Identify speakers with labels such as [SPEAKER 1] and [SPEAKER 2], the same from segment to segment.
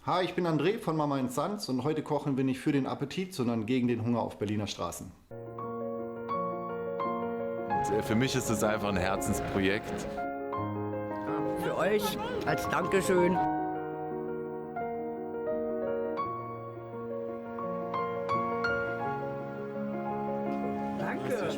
[SPEAKER 1] Hi, ich bin André von Mama & Sons und heute kochen wir nicht für den Appetit, sondern gegen den Hunger auf Berliner Straßen.
[SPEAKER 2] Für mich ist es einfach ein Herzensprojekt.
[SPEAKER 3] Für euch als Dankeschön. Danke.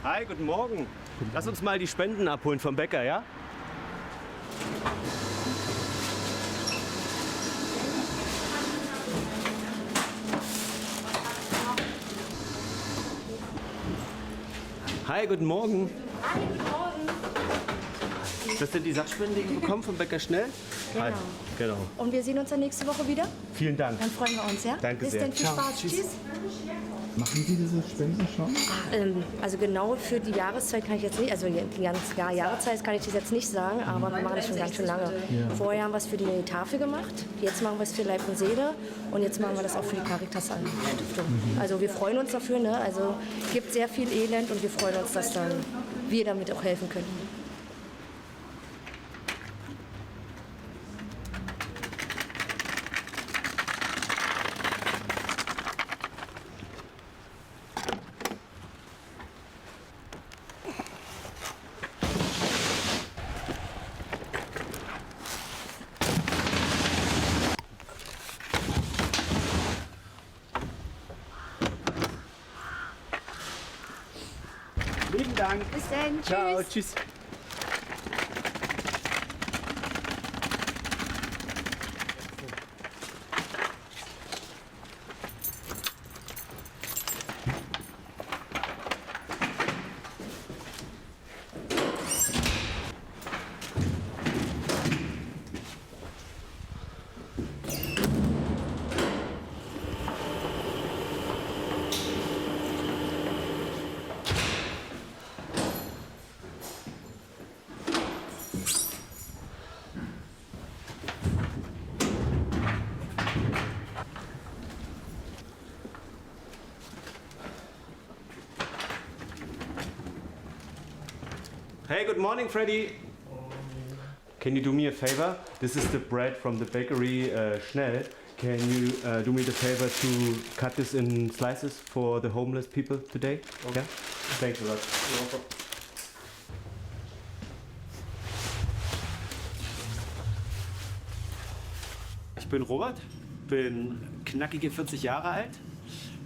[SPEAKER 4] Hi, guten Morgen. Lass uns mal die Spenden abholen vom Bäcker, ja? Hi, guten Morgen.
[SPEAKER 5] Hi, guten Morgen.
[SPEAKER 4] Das sind die Sachspenden, die wir bekommen vom Bäcker Schnell?
[SPEAKER 5] Genau.
[SPEAKER 4] Hi. Genau.
[SPEAKER 5] Und wir sehen uns dann nächste Woche wieder.
[SPEAKER 4] Vielen Dank.
[SPEAKER 5] Dann freuen wir uns, ja?
[SPEAKER 4] Danke
[SPEAKER 5] Bis
[SPEAKER 4] sehr.
[SPEAKER 5] dann, viel
[SPEAKER 4] Ciao.
[SPEAKER 5] Spaß.
[SPEAKER 4] Tschüss.
[SPEAKER 5] Tschüss.
[SPEAKER 1] Machen Sie diese Spenden schon?
[SPEAKER 5] Also genau für die Jahreszeit kann ich jetzt nicht, also die ganze Jahreszeit kann ich das jetzt nicht sagen, aber wir machen das schon ganz schön lange. Vorher haben wir es für die Tafel gemacht, jetzt machen wir es für Leib und Seele und jetzt machen wir das auch für die Caritas-Stiftung. Also wir freuen uns dafür, ne? Also es gibt sehr viel Elend und wir freuen uns, dass dann wir damit auch helfen können.
[SPEAKER 4] Lieben Dank.
[SPEAKER 5] Bis dann,
[SPEAKER 4] Ciao.
[SPEAKER 5] tschüss.
[SPEAKER 4] Tschüss. Hey, good morning, Freddy. Can you do me a favor? This is the bread from the bakery Schnell. Can you do me the favor to cut this in slices for the homeless people today? Okay. Yeah? Thanks a lot. Ich bin Robert, bin knackige 40 Jahre alt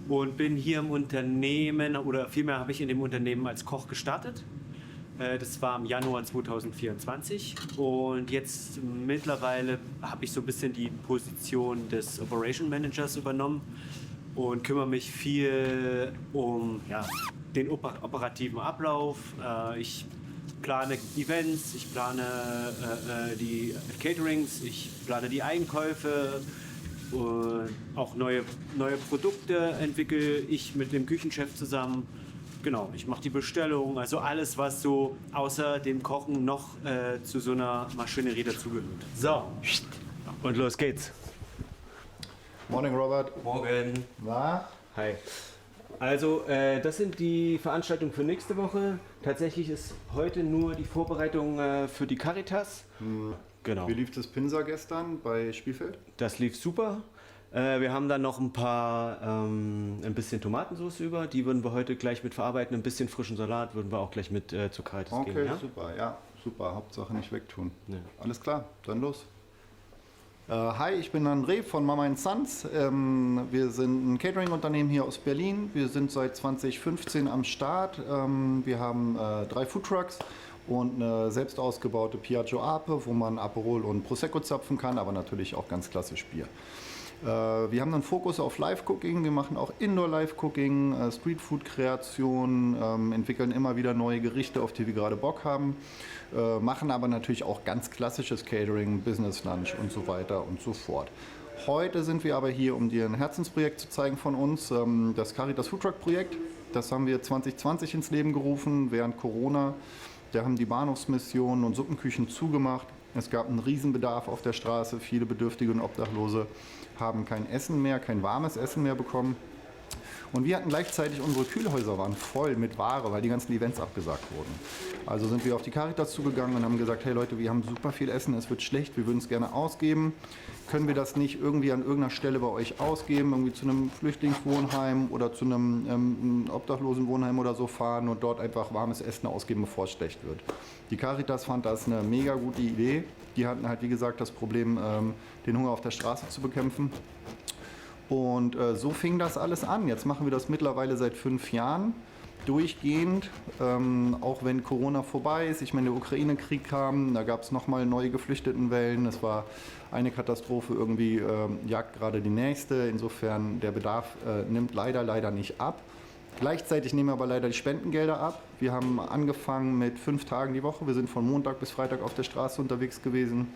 [SPEAKER 4] und bin hier im Unternehmen, oder vielmehr habe ich in dem Unternehmen als Koch gestartet. Das war im Januar 2024 und jetzt mittlerweile habe ich so ein bisschen die Position des Operation Managers übernommen und kümmere mich viel um den operativen Ablauf. Ich plane Events, ich plane die Caterings, ich plane die Einkäufe, auch neue Produkte entwickle ich mit dem Küchenchef zusammen. Genau, ich mache die Bestellung, also alles, was so außer dem Kochen noch zu so einer Maschinerie dazugehört. So, und los geht's.
[SPEAKER 1] Morning, Robert.
[SPEAKER 4] Morgen.
[SPEAKER 1] Na?
[SPEAKER 4] Hi. Also, das sind die Veranstaltungen für nächste Woche. Tatsächlich ist heute nur die Vorbereitung für die Caritas. Genau.
[SPEAKER 1] Wie lief das Pinsa gestern bei Spielfeld?
[SPEAKER 4] Das lief super. Wir haben dann noch ein bisschen Tomatensauce über. Die würden wir heute gleich mit verarbeiten. Ein bisschen frischen Salat würden wir auch gleich mit zur Caritas geben.
[SPEAKER 1] Okay,
[SPEAKER 4] Ja?
[SPEAKER 1] super. Ja, super. Hauptsache nicht wegtun.
[SPEAKER 4] Ja.
[SPEAKER 1] Alles klar, dann los. Hi, ich bin André von Mama Sons. Wir sind ein Catering-Unternehmen hier aus Berlin. Wir sind seit 2015 am Start. Wir haben 3 Foodtrucks und eine selbst ausgebaute Piaggio Ape, wo man Aperol und Prosecco zapfen kann, aber natürlich auch ganz klassisch Bier. Wir haben einen Fokus auf Live-Cooking, wir machen auch Indoor-Live-Cooking, Streetfood-Kreation, entwickeln immer wieder neue Gerichte, auf die wir gerade Bock haben, machen aber natürlich auch ganz klassisches Catering, Business Lunch und so weiter und so fort. Heute sind wir aber hier, um dir ein Herzensprojekt zu zeigen von uns, das Caritas Foodtruck Projekt. Das haben wir 2020 ins Leben gerufen, während Corona. Da haben die Bahnhofsmissionen und Suppenküchen zugemacht. Es gab einen Riesenbedarf auf der Straße, viele Bedürftige und Obdachlose haben kein Essen mehr, kein warmes Essen mehr bekommen. Und wir hatten gleichzeitig, unsere Kühlhäuser waren voll mit Ware, weil die ganzen Events abgesagt wurden. Also sind wir auf die Caritas zugegangen und haben gesagt, hey Leute, wir haben super viel Essen, es wird schlecht, wir würden es gerne ausgeben. Können wir das nicht irgendwie an irgendeiner Stelle bei euch ausgeben, irgendwie zu einem Flüchtlingswohnheim oder zu einem Obdachlosenwohnheim oder so fahren und dort einfach warmes Essen ausgeben, bevor es schlecht wird. Die Caritas fand das eine mega gute Idee. Die hatten halt, wie gesagt, das Problem, den Hunger auf der Straße zu bekämpfen. Und so fing das alles an. Jetzt machen wir das mittlerweile seit 5 Jahren durchgehend, auch wenn Corona vorbei ist. Ich meine, der Ukraine-Krieg kam, da gab es nochmal neue Geflüchtetenwellen. Es war eine Katastrophe, irgendwie jagt gerade die nächste. Insofern, der Bedarf nimmt leider nicht ab. Gleichzeitig nehmen aber leider die Spendengelder ab. Wir haben angefangen mit 5 Tagen die Woche. Wir sind von Montag bis Freitag auf der Straße unterwegs gewesen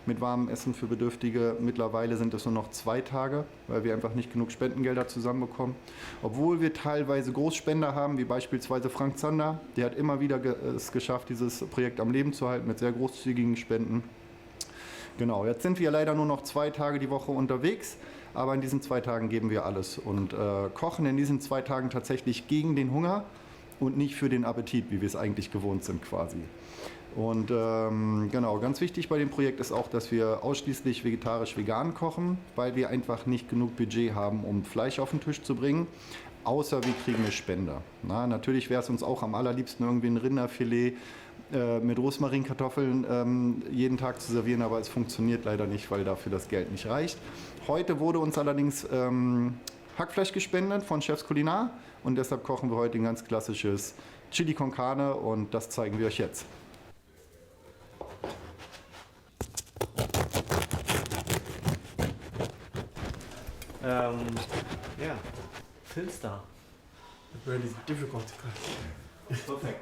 [SPEAKER 1] mit warmem Essen für Bedürftige. Mittlerweile sind es nur noch 2 Tage, weil wir einfach nicht genug Spendengelder zusammenbekommen. Obwohl wir teilweise Großspender haben, wie beispielsweise Frank Zander. Der hat immer wieder es geschafft, dieses Projekt am Leben zu halten mit sehr großzügigen Spenden. Genau, jetzt sind wir leider nur noch 2 Tage die Woche unterwegs. Aber in diesen 2 Tagen geben wir alles und kochen in diesen 2 Tagen tatsächlich gegen den Hunger und nicht für den Appetit, wie wir es eigentlich gewohnt sind quasi. Und genau, ganz wichtig bei dem Projekt ist auch, dass wir ausschließlich vegetarisch-vegan kochen, weil wir einfach nicht genug Budget haben, um Fleisch auf den Tisch zu bringen, außer wir kriegen eine Spende. Na, natürlich wäre es uns auch am allerliebsten irgendwie ein Rinderfilet mit Rosmarinkartoffeln jeden Tag zu servieren, aber es funktioniert leider nicht, weil dafür das Geld nicht reicht. Heute wurde uns allerdings Hackfleisch gespendet von Chefs Culinar und deshalb kochen wir heute ein ganz klassisches Chili con Carne und das zeigen wir euch jetzt.
[SPEAKER 4] Yeah, Filmstar.
[SPEAKER 6] Really difficult.
[SPEAKER 4] Perfect.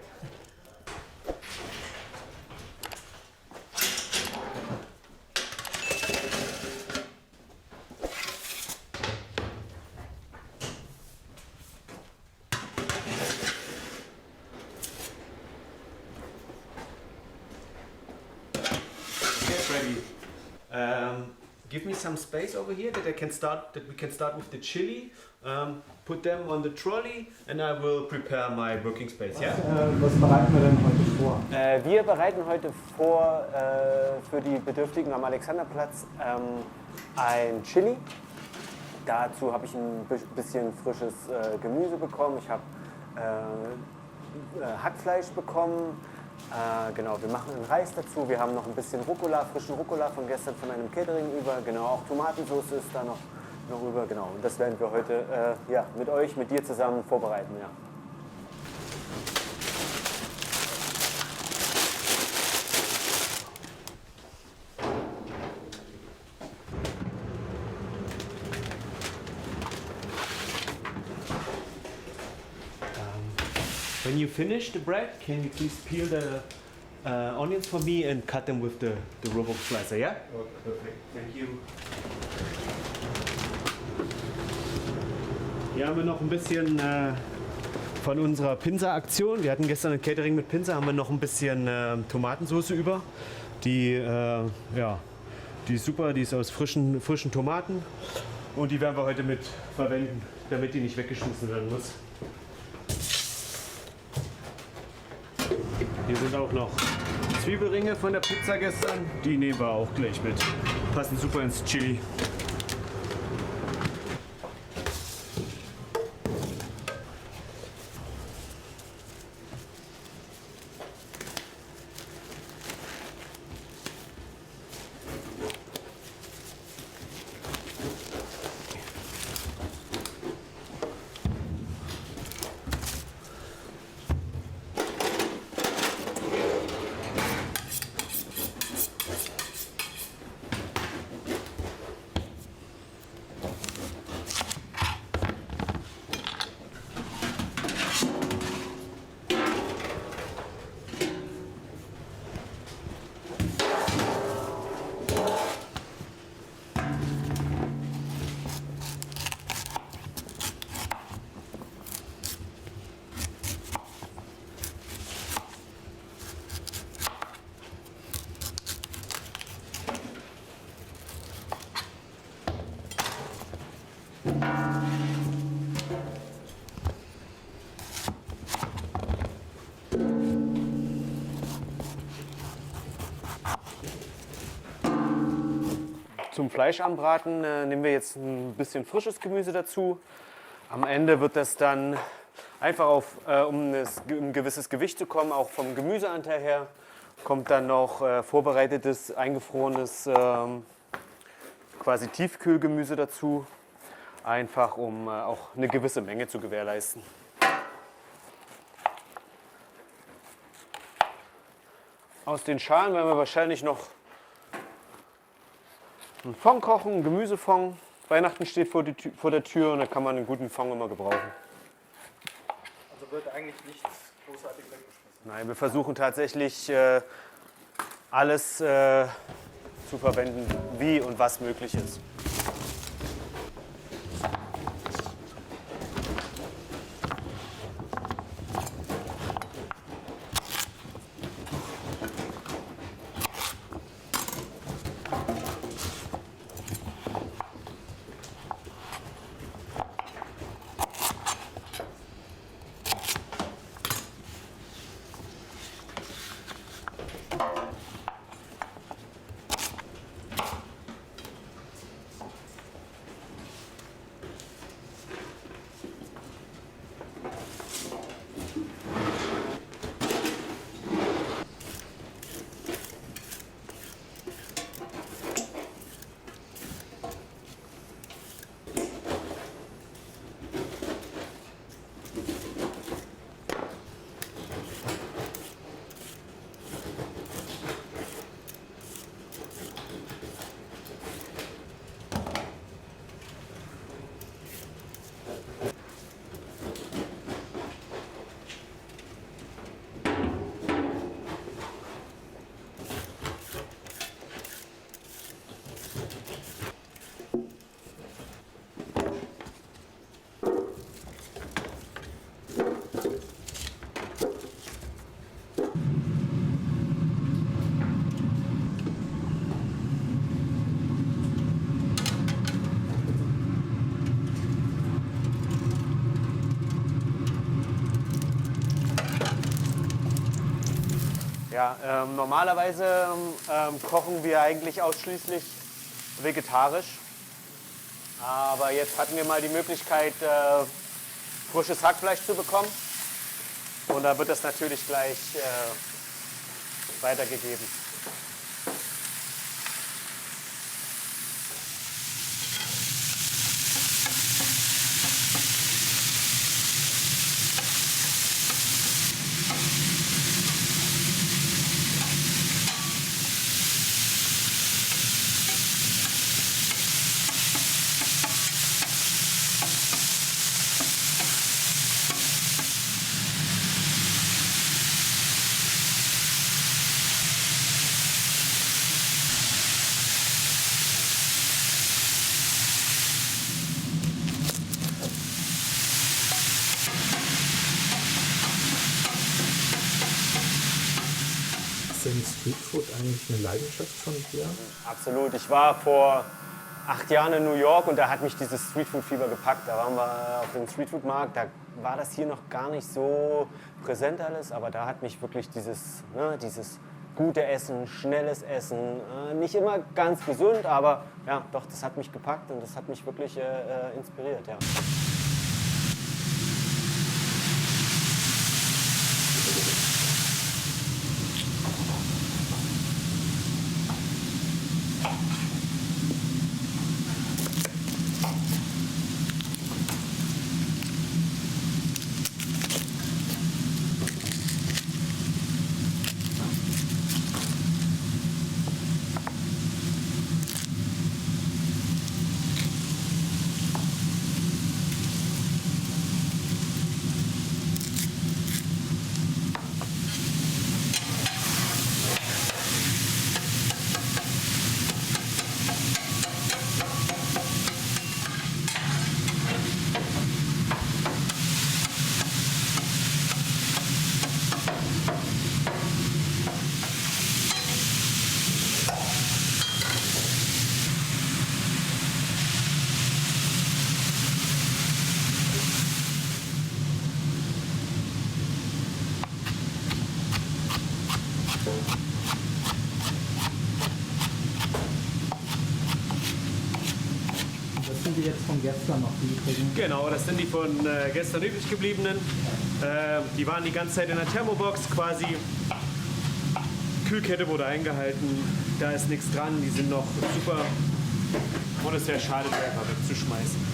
[SPEAKER 4] Give me some space over here that we can start with the chili. Put them on the trolley and I will prepare my working space. Yeah.
[SPEAKER 6] Was bereiten wir denn heute vor?
[SPEAKER 7] Wir bereiten heute vor für die Bedürftigen am Alexanderplatz ein Chili. Dazu habe ich ein bisschen frisches Gemüse bekommen. Ich habe Hackfleisch bekommen. Genau, wir machen einen Reis dazu. Wir haben noch ein bisschen Rucola, frischen Rucola von gestern von einem Catering über. Genau, auch Tomatensauce ist da noch über. Genau, und das werden wir heute mit dir zusammen vorbereiten. Ja.
[SPEAKER 4] When you finish the bread, can you please peel the onions for me and cut them with the robot slicer, yeah? Oh, perfect. Thank you. Hier haben wir noch ein bisschen von unserer Pinsa-Aktion. Wir hatten gestern ein Catering mit Pinsa, haben wir noch ein bisschen Tomatensauce über. Die, die ist super, die ist aus frischen Tomaten und die werden wir heute mit verwenden, damit die nicht weggeschmissen werden muss. Hier sind auch noch Zwiebelringe von der Pizza gestern. Die nehmen wir auch gleich mit. Passen super ins Chili.
[SPEAKER 7] Zum Fleisch anbraten nehmen wir jetzt ein bisschen frisches Gemüse dazu. Am Ende wird das dann einfach um ein gewisses Gewicht zu kommen, auch vom Gemüseanteil her, kommt dann noch vorbereitetes, eingefrorenes quasi Tiefkühlgemüse dazu. Einfach um auch eine gewisse Menge zu gewährleisten. Aus den Schalen werden wir wahrscheinlich noch einen Fond kochen, einen Gemüsefond. Weihnachten steht vor der Tür und da kann man einen guten Fond immer gebrauchen.
[SPEAKER 6] Also wird eigentlich nichts großartig weggeschmissen?
[SPEAKER 7] Nein, wir versuchen tatsächlich alles zu verwenden, wie und was möglich ist. Ja, normalerweise kochen wir eigentlich ausschließlich vegetarisch. Aber jetzt hatten wir mal die Möglichkeit, frisches Hackfleisch zu bekommen. Und da wird das natürlich gleich weitergegeben.
[SPEAKER 6] Ist denn Streetfood eigentlich eine Leidenschaft von dir?
[SPEAKER 7] Absolut. Ich war vor 8 Jahren in New York und da hat mich dieses Streetfood-Fieber gepackt. Da waren wir auf dem Streetfood-Markt, da war das hier noch gar nicht so präsent alles, aber da hat mich wirklich dieses gute Essen, schnelles Essen, nicht immer ganz gesund, aber ja, doch, das hat mich gepackt und das hat mich wirklich inspiriert. Ja.
[SPEAKER 6] die jetzt von gestern noch liegen?
[SPEAKER 4] Genau, das sind die von gestern übrig gebliebenen. Die waren die ganze Zeit in der Thermobox quasi. Kühlkette wurde eingehalten, da ist nichts dran, die sind noch super. Und es wäre schade, die einfach wegzuschmeißen.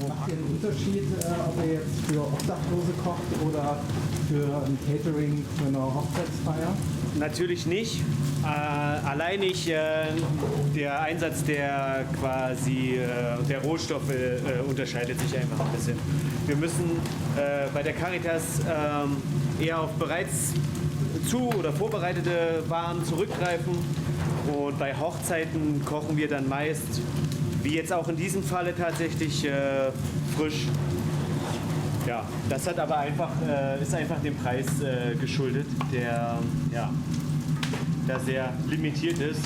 [SPEAKER 6] Macht ihr einen Unterschied, ob ihr jetzt für Obdachlose kocht oder für ein Catering für eine Hochzeitsfeier?
[SPEAKER 4] Natürlich nicht. Alleinig der Einsatz der der Rohstoffe unterscheidet sich einfach ein bisschen. Wir müssen bei der Caritas eher auf bereits oder vorbereitete Waren zurückgreifen und bei Hochzeiten kochen wir dann meist, wie jetzt auch in diesem Falle tatsächlich, frisch. Ja, das hat aber ist einfach dem Preis geschuldet, der da sehr limitiert ist.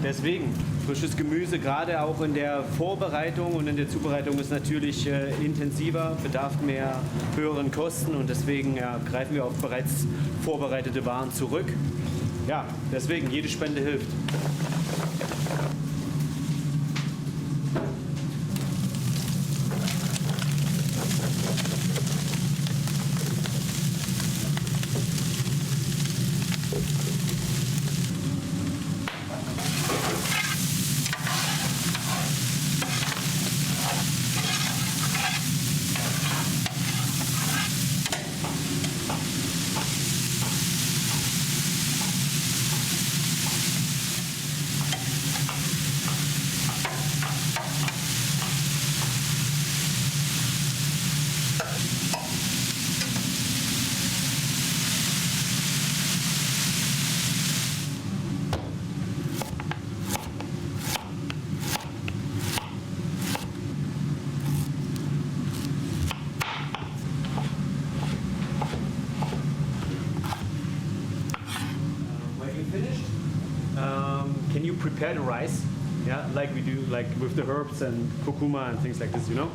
[SPEAKER 4] Deswegen, frisches Gemüse, gerade auch in der Vorbereitung und in der Zubereitung, ist natürlich intensiver, bedarf mehr höheren Kosten und deswegen greifen wir auf bereits vorbereitete Waren zurück. Ja, deswegen, jede Spende hilft. Can you prepare the rice? Yeah, like we do, like with the herbs and kurkuma and things like this, you know?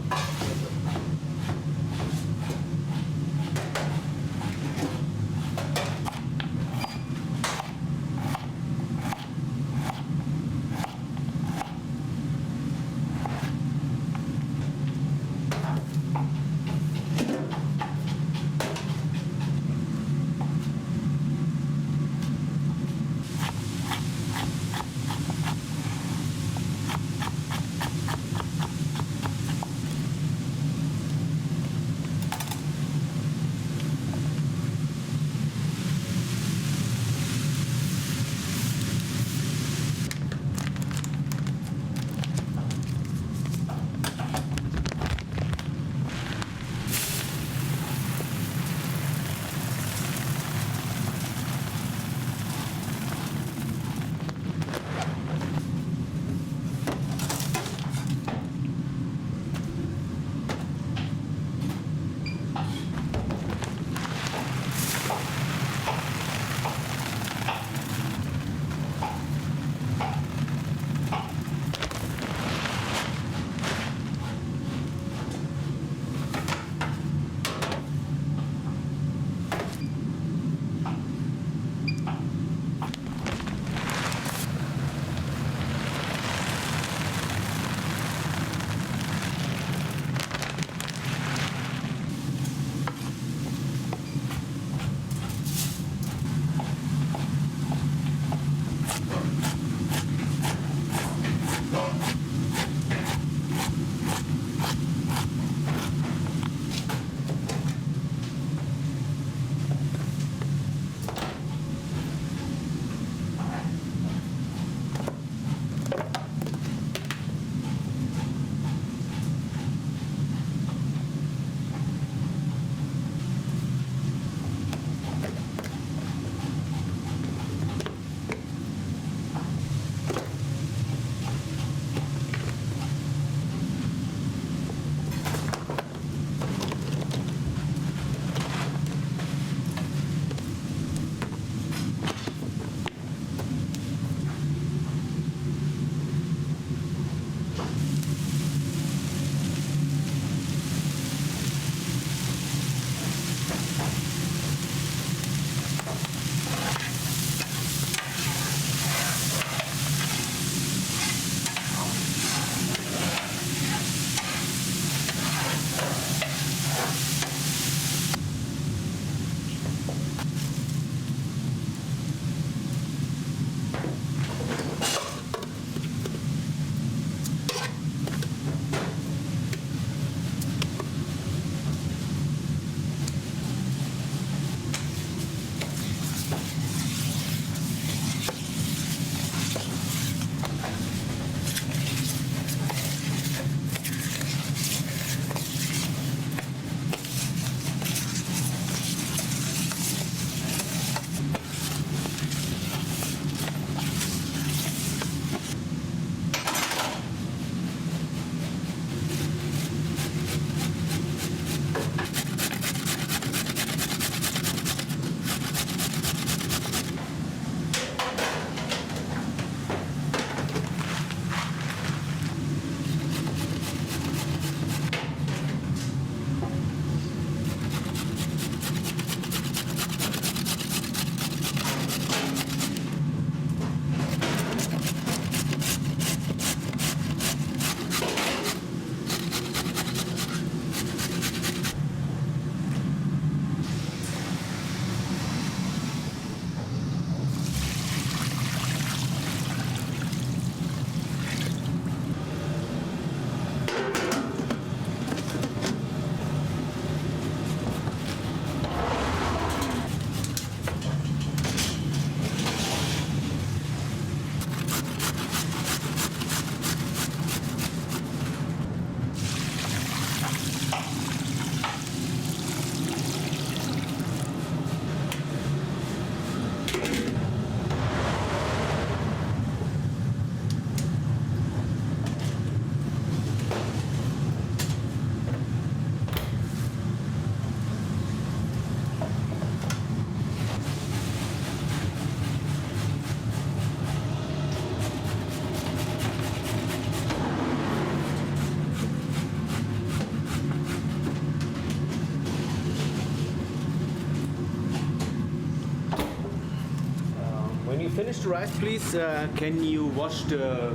[SPEAKER 4] finish the rice, please, can you wash the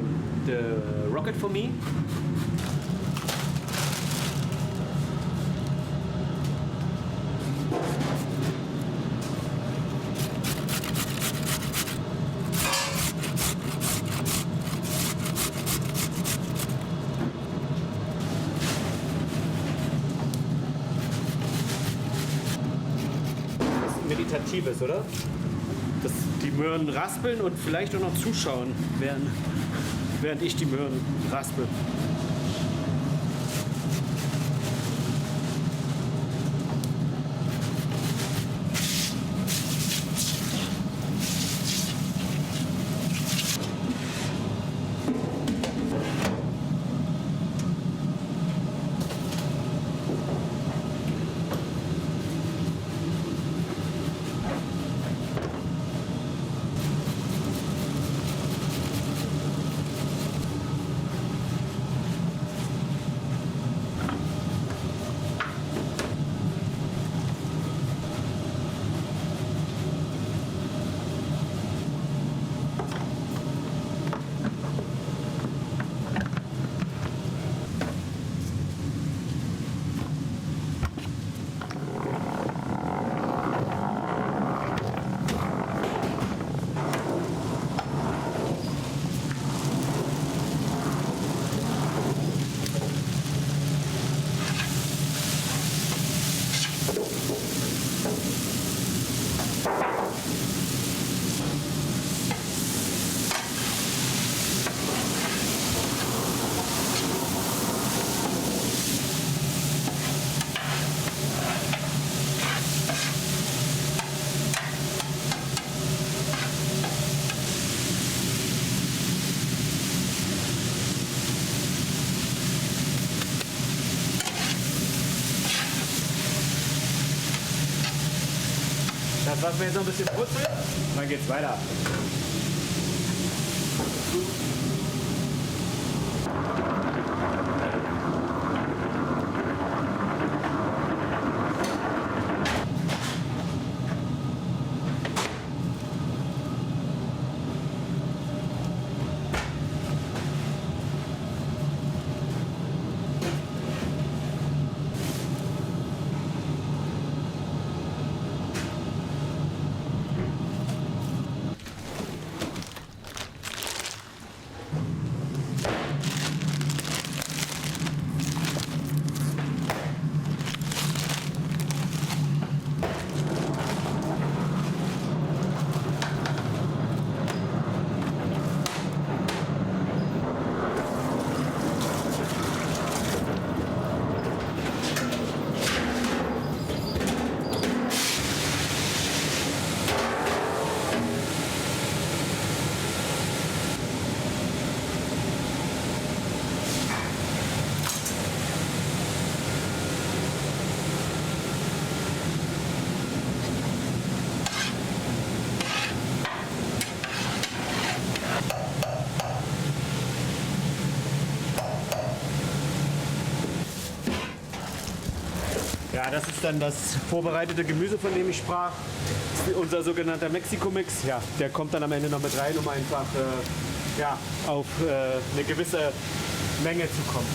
[SPEAKER 4] rocket for me? Meditatives, oder? Dass die Möhren raspeln und vielleicht auch noch zuschauen, während ich die Möhren raspel. Das lassen wir jetzt noch ein bisschen brutzeln, dann geht's weiter. Ja, das ist dann das vorbereitete Gemüse, von dem ich sprach. Unser sogenannter Mexiko-Mix. Ja, der kommt dann am Ende noch mit rein, um einfach ja, auf eine gewisse Menge zu kommen.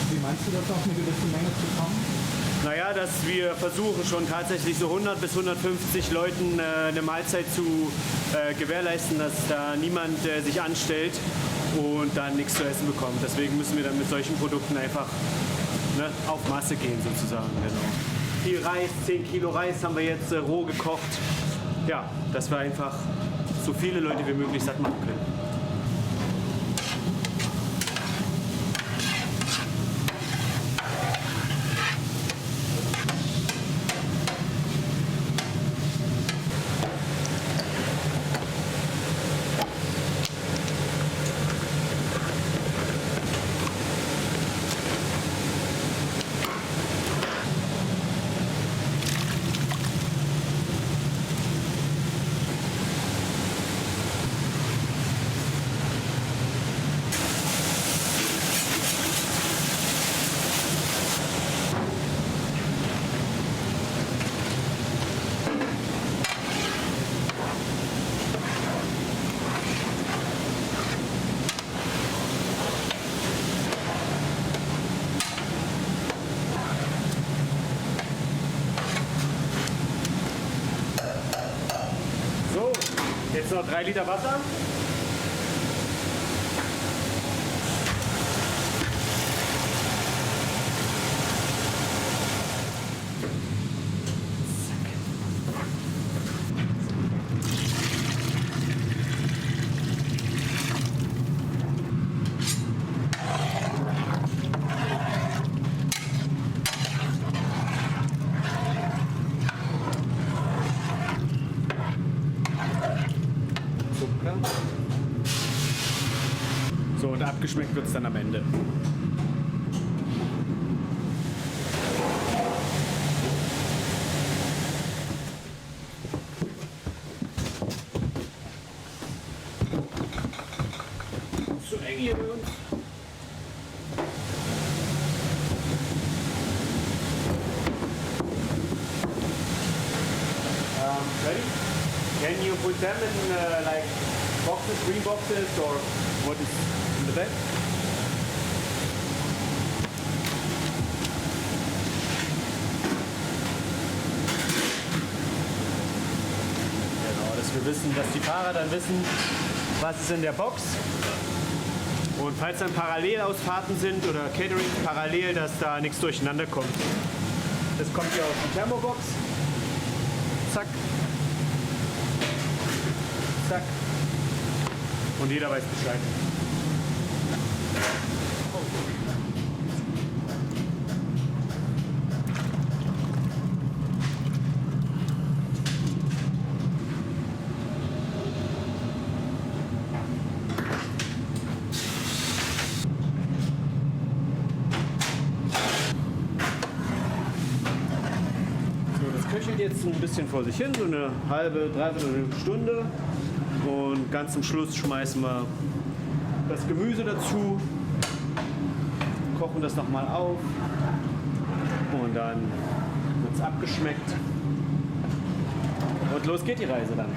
[SPEAKER 6] Wie meinst du das, auf eine gewisse Menge zu kommen?
[SPEAKER 4] Naja, dass wir versuchen schon tatsächlich so 100 bis 150 Leuten eine Mahlzeit zu gewährleisten, dass da niemand sich anstellt und dann nichts zu essen bekommt. Deswegen müssen wir dann mit solchen Produkten einfach auf Masse gehen sozusagen. Genau. Viel Reis, 10 Kilo Reis haben wir jetzt roh gekocht. Ja, dass wir einfach so viele Leute wie möglich satt machen können. Jetzt noch 3 Liter Wasser. So, und abgeschmeckt wird es dann am Ende. Zu eng hier bei uns. Ready? Can you put them in like boxes, green boxes, or what is in the bag? Genau, dass wir wissen, dass die Fahrer dann wissen, was ist in der Box. Und falls dann Parallelausfahrten sind oder Catering parallel, dass da nichts durcheinander kommt. Das kommt hier aus der Thermobox. Zack. Zack. Und jeder weiß Bescheid. So, das köchelt jetzt ein bisschen vor sich hin, so eine halbe, dreiviertel Stunde. Und ganz zum Schluss schmeißen wir das Gemüse dazu, kochen das nochmal auf und dann wird es abgeschmeckt. Und los geht die Reise dann.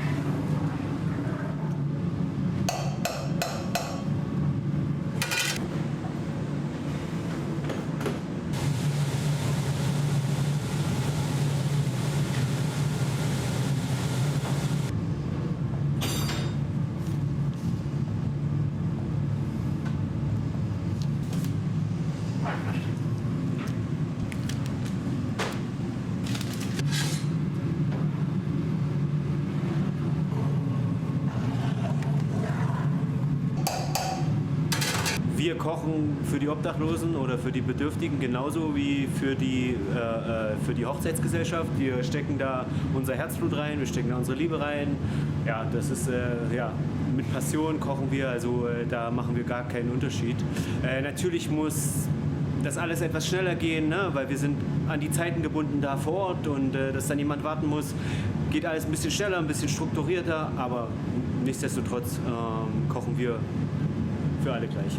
[SPEAKER 4] Wir kochen für die Obdachlosen oder für die Bedürftigen genauso wie für die Hochzeitsgesellschaft. Wir stecken da unser Herzblut rein, wir stecken da unsere Liebe rein. Ja, das ist mit Passion kochen wir, also da machen wir gar keinen Unterschied. Natürlich muss das alles etwas schneller gehen, ne? Weil wir sind an die Zeiten gebunden da vor Ort und dass dann jemand warten muss, geht alles ein bisschen schneller, ein bisschen strukturierter, aber nichtsdestotrotz kochen wir für alle gleich.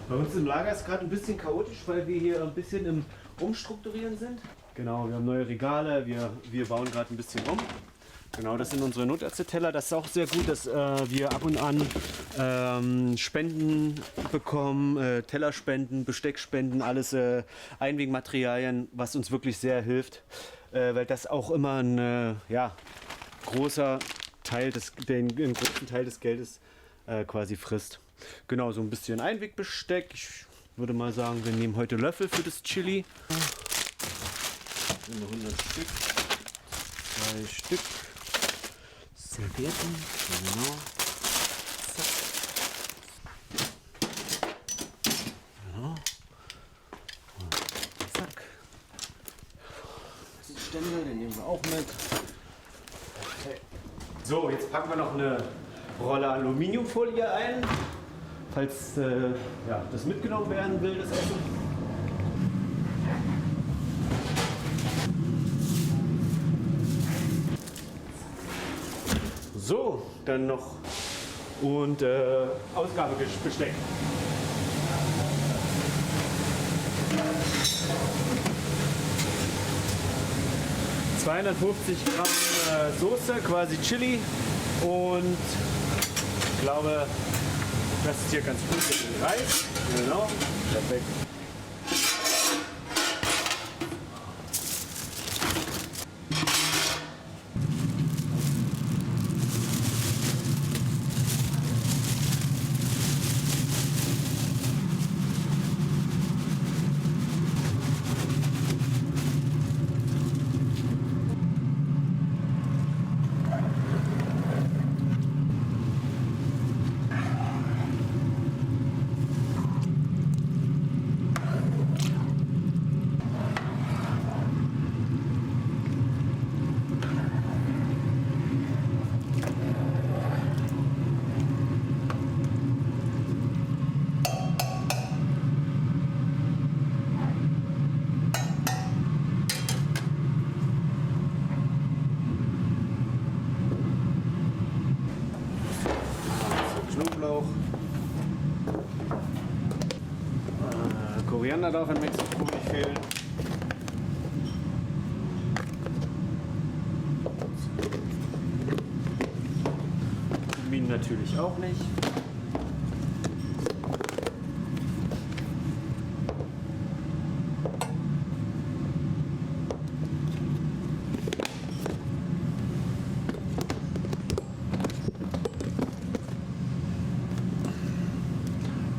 [SPEAKER 4] Bei uns im Lager ist gerade ein bisschen chaotisch, weil wir hier ein bisschen im Umstrukturieren sind. Genau, wir haben neue Regale, wir bauen gerade ein bisschen um. Genau, das sind unsere Notärzte-Teller. Das ist auch sehr gut, dass wir ab und an Spenden bekommen, Tellerspenden, Besteckspenden, alles Einwegmaterialien, was uns wirklich sehr hilft, weil das auch immer ein großer Teil den großen Teil des Geldes quasi frisst. Genau, so ein bisschen Einwegbesteck. Ich würde mal sagen, wir nehmen heute Löffel für das Chili. 100 Stück, 2 Stück. Servietten, genau. Zack. Genau. Und zack. Das ist Ständer, den nehmen wir auch mit. Okay. So, jetzt packen wir noch eine Rolle Aluminiumfolie ein, falls das mitgenommen werden will, das Essen. So, dann noch und Ausgabebesteck. ...250 Gramm Soße, quasi Chili und ich glaube, das ist hier ganz gut für den Reis. Genau, perfekt. Knoblauch. Koriander darf in Mexiko nicht fehlen. Kumin natürlich auch nicht.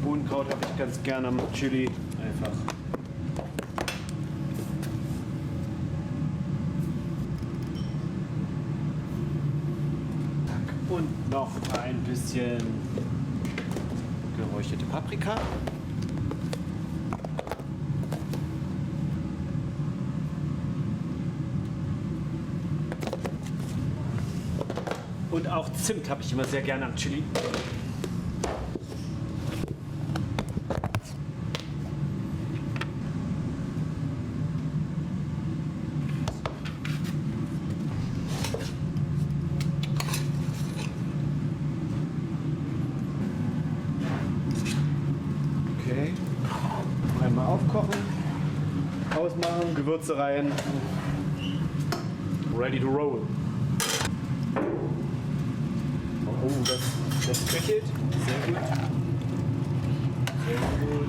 [SPEAKER 4] Bohnenkraut habe ich ganz gerne am Chili. Einfach. Und noch ein bisschen geräucherte Paprika. Und auch Zimt habe ich immer sehr gerne am Chili. Okay. Einmal aufkochen, ausmachen, Gewürze rein. Ready to roll. Oh, das köchelt. Sehr gut. Sehr gut.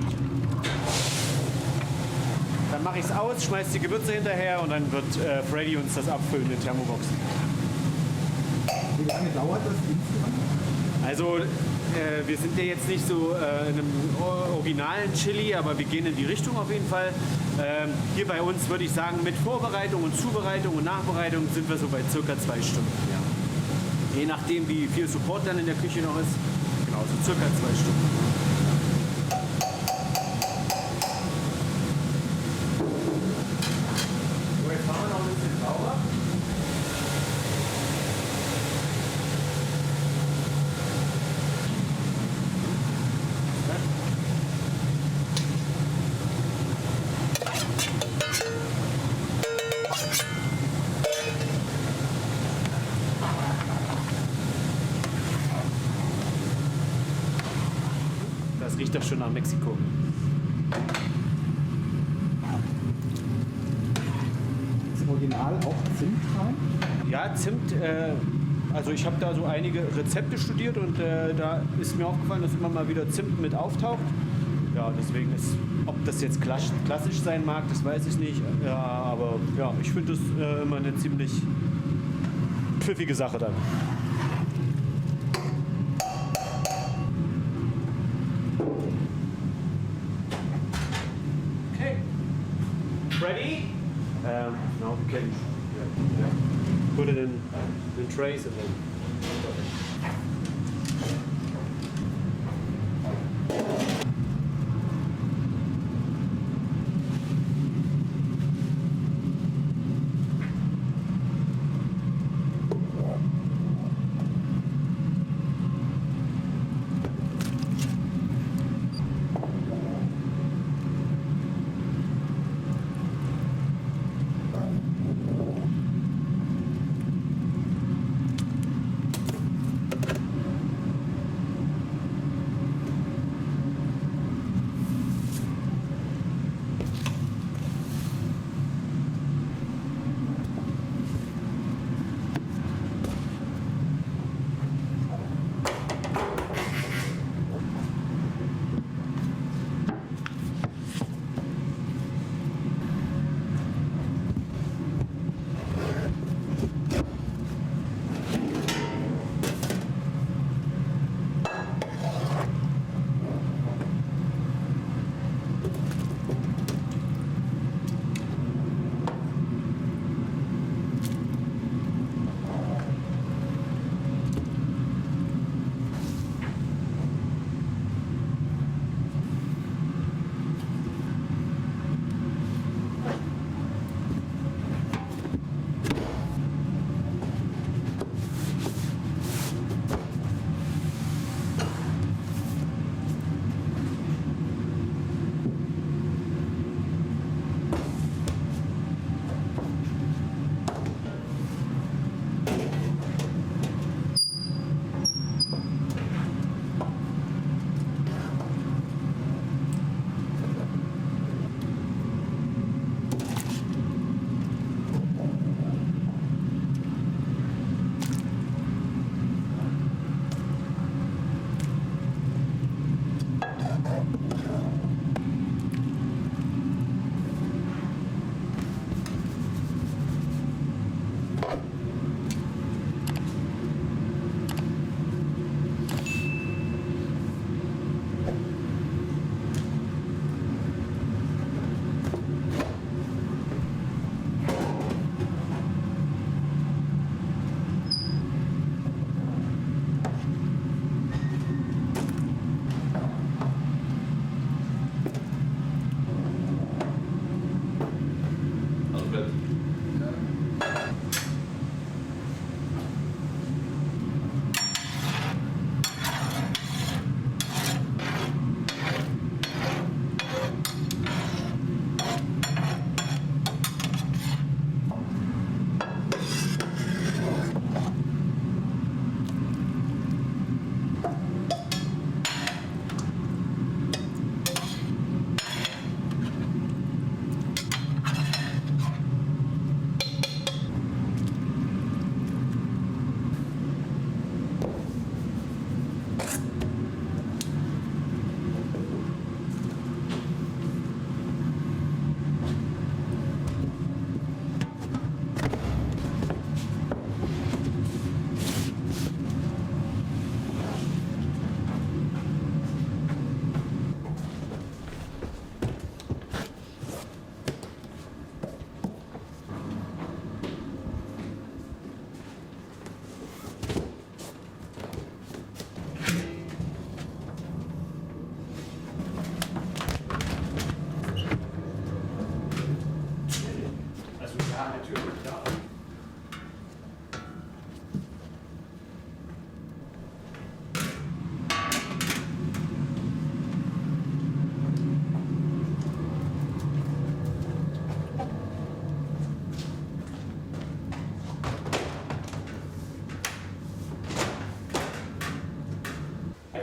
[SPEAKER 4] Dann mache ich es aus, schmeiß die Gewürze hinterher und dann wird Freddy uns das abfüllen in Thermoboxen.
[SPEAKER 6] Wie lange dauert das insgesamt?
[SPEAKER 4] Also wir sind ja jetzt nicht so in einem originalen Chili, aber wir gehen in die Richtung auf jeden Fall. Hier bei uns würde ich sagen, mit Vorbereitung und Zubereitung und Nachbereitung sind wir so bei circa 2 Stunden. Ja. Je nachdem, wie viel Support dann in der Küche noch ist. Genau, so circa 2 Stunden. So, jetzt machen wir noch ein bisschen sauber. Das riecht doch schon nach Mexiko.
[SPEAKER 6] Ist Original auch Zimt rein?
[SPEAKER 4] Ja, Zimt, also ich habe da so einige Rezepte studiert und da ist mir aufgefallen, dass immer mal wieder Zimt mit auftaucht. Ja, deswegen ist, ob das jetzt klassisch sein mag, das weiß ich nicht. Ja, aber ja, ich finde das immer eine ziemlich pfiffige Sache dann. Okay. Ready? Now we can put it in trays and then.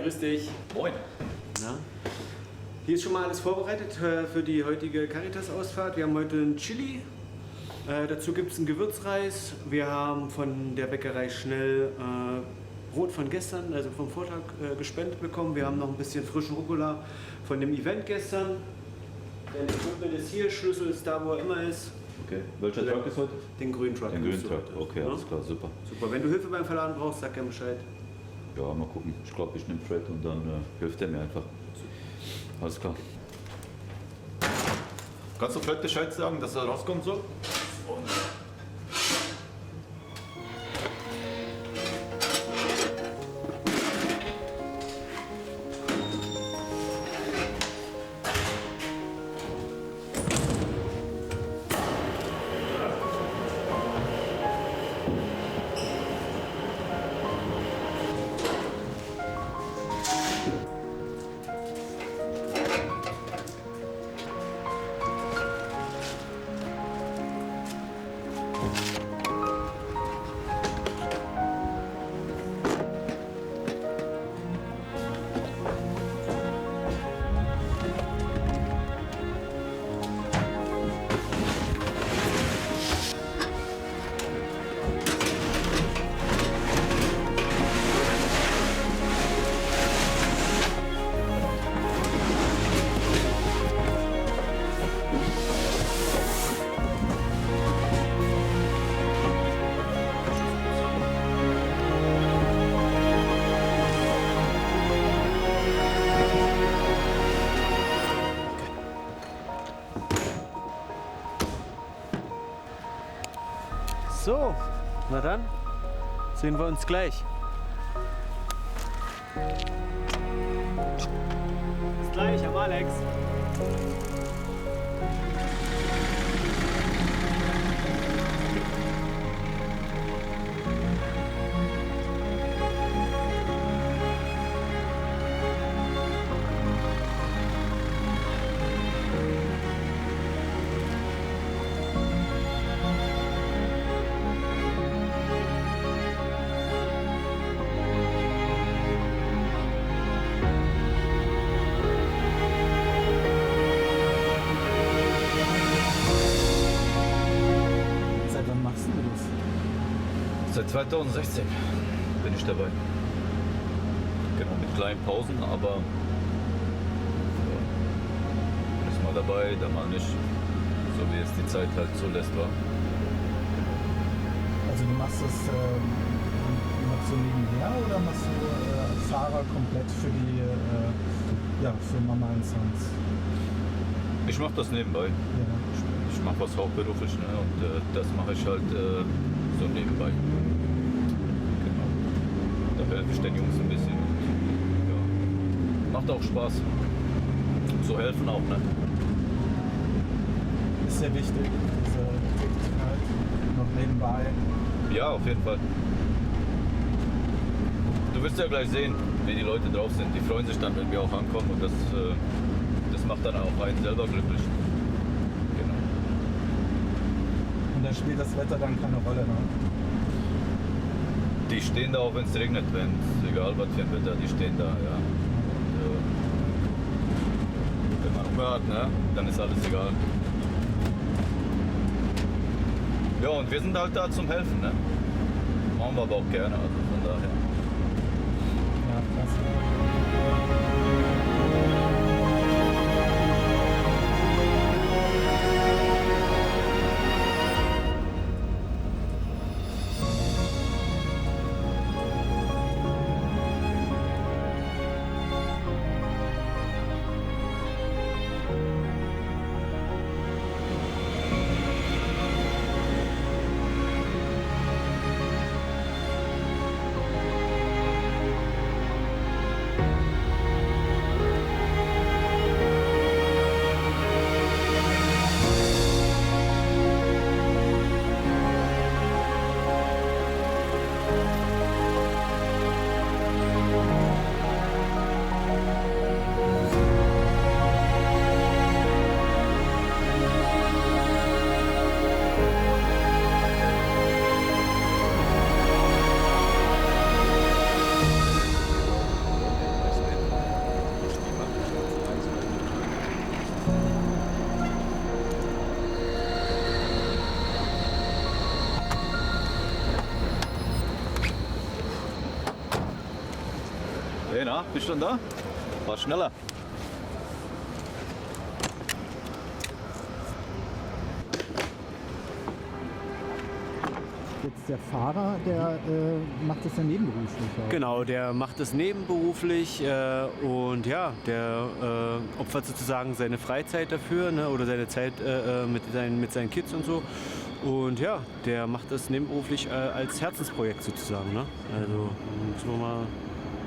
[SPEAKER 4] Grüß dich.
[SPEAKER 8] Moin.
[SPEAKER 4] Na? Hier ist schon mal alles vorbereitet für die heutige Caritas-Ausfahrt. Wir haben heute einen Chili, Dazu gibt es einen Gewürzreis. Wir haben von der Bäckerei Schnell Brot von gestern, also vom Vortag, gespendet bekommen. Wir haben noch ein bisschen frischen Rucola von dem Event gestern. Der Equipment ist hier, Schlüssel ist da, wo er immer ist.
[SPEAKER 8] Okay. Welcher Truck ist heute?
[SPEAKER 4] Den grünen Truck.
[SPEAKER 8] Den grünen Truck,
[SPEAKER 4] heute.
[SPEAKER 8] okay, alles klar, super.
[SPEAKER 4] Super, wenn du Hilfe beim Verladen brauchst, sag gerne Bescheid.
[SPEAKER 8] Ja, mal gucken. Ich glaube, ich nehme Fred und dann hilft er mir einfach. Alles klar. Kannst du Fred Bescheid sagen, dass er rauskommen soll?
[SPEAKER 4] So, na dann sehen wir uns gleich. Bis gleich, am Alex.
[SPEAKER 6] Seit wann machst du das?
[SPEAKER 8] Seit 2016 bin ich dabei. Genau, mit kleinen Pausen, aber ja, bin ich mal dabei, dann mal nicht. So wie es die Zeit halt zulässt war.
[SPEAKER 6] Also du machst das noch so nebenher oder machst du als Fahrer komplett für die für Mama and Sons?
[SPEAKER 8] Ich mache das nebenbei.
[SPEAKER 6] Ja.
[SPEAKER 8] Ich mache was hauptberuflich, ne? Und das mache ich halt so nebenbei. Genau. Da helfe ich den Jungs ein bisschen. Und, ja. Macht auch Spaß. So helfen auch, ne?
[SPEAKER 6] Ist sehr wichtig, diese Tätigkeit noch nebenbei.
[SPEAKER 8] Ja, auf jeden Fall. Du wirst ja gleich sehen, wie die Leute drauf sind. Die freuen sich dann, wenn wir auch ankommen und das macht dann auch einen selber glücklich. Genau.
[SPEAKER 6] Und da spielt das Wetter dann keine Rolle, ne?
[SPEAKER 8] Die stehen da auch, wenn es regnet, wenn egal was für ein Wetter, die stehen da, ja. Und, wenn man Hunger hat, ne, dann ist alles egal. Ja, und wir sind halt da zum Helfen, ne? Machen wir aber auch gerne, also von daher.
[SPEAKER 6] Ja, klasse.
[SPEAKER 8] na, bist du schon da? War schneller.
[SPEAKER 6] Jetzt der Fahrer, der macht das ja nebenberuflich. Auch.
[SPEAKER 4] Genau, der macht es nebenberuflich und ja, der opfert sozusagen seine Freizeit dafür, ne, oder seine Zeit mit seinen Kids und so. Und ja, der macht das nebenberuflich als Herzensprojekt sozusagen. Ne? Also muss man mal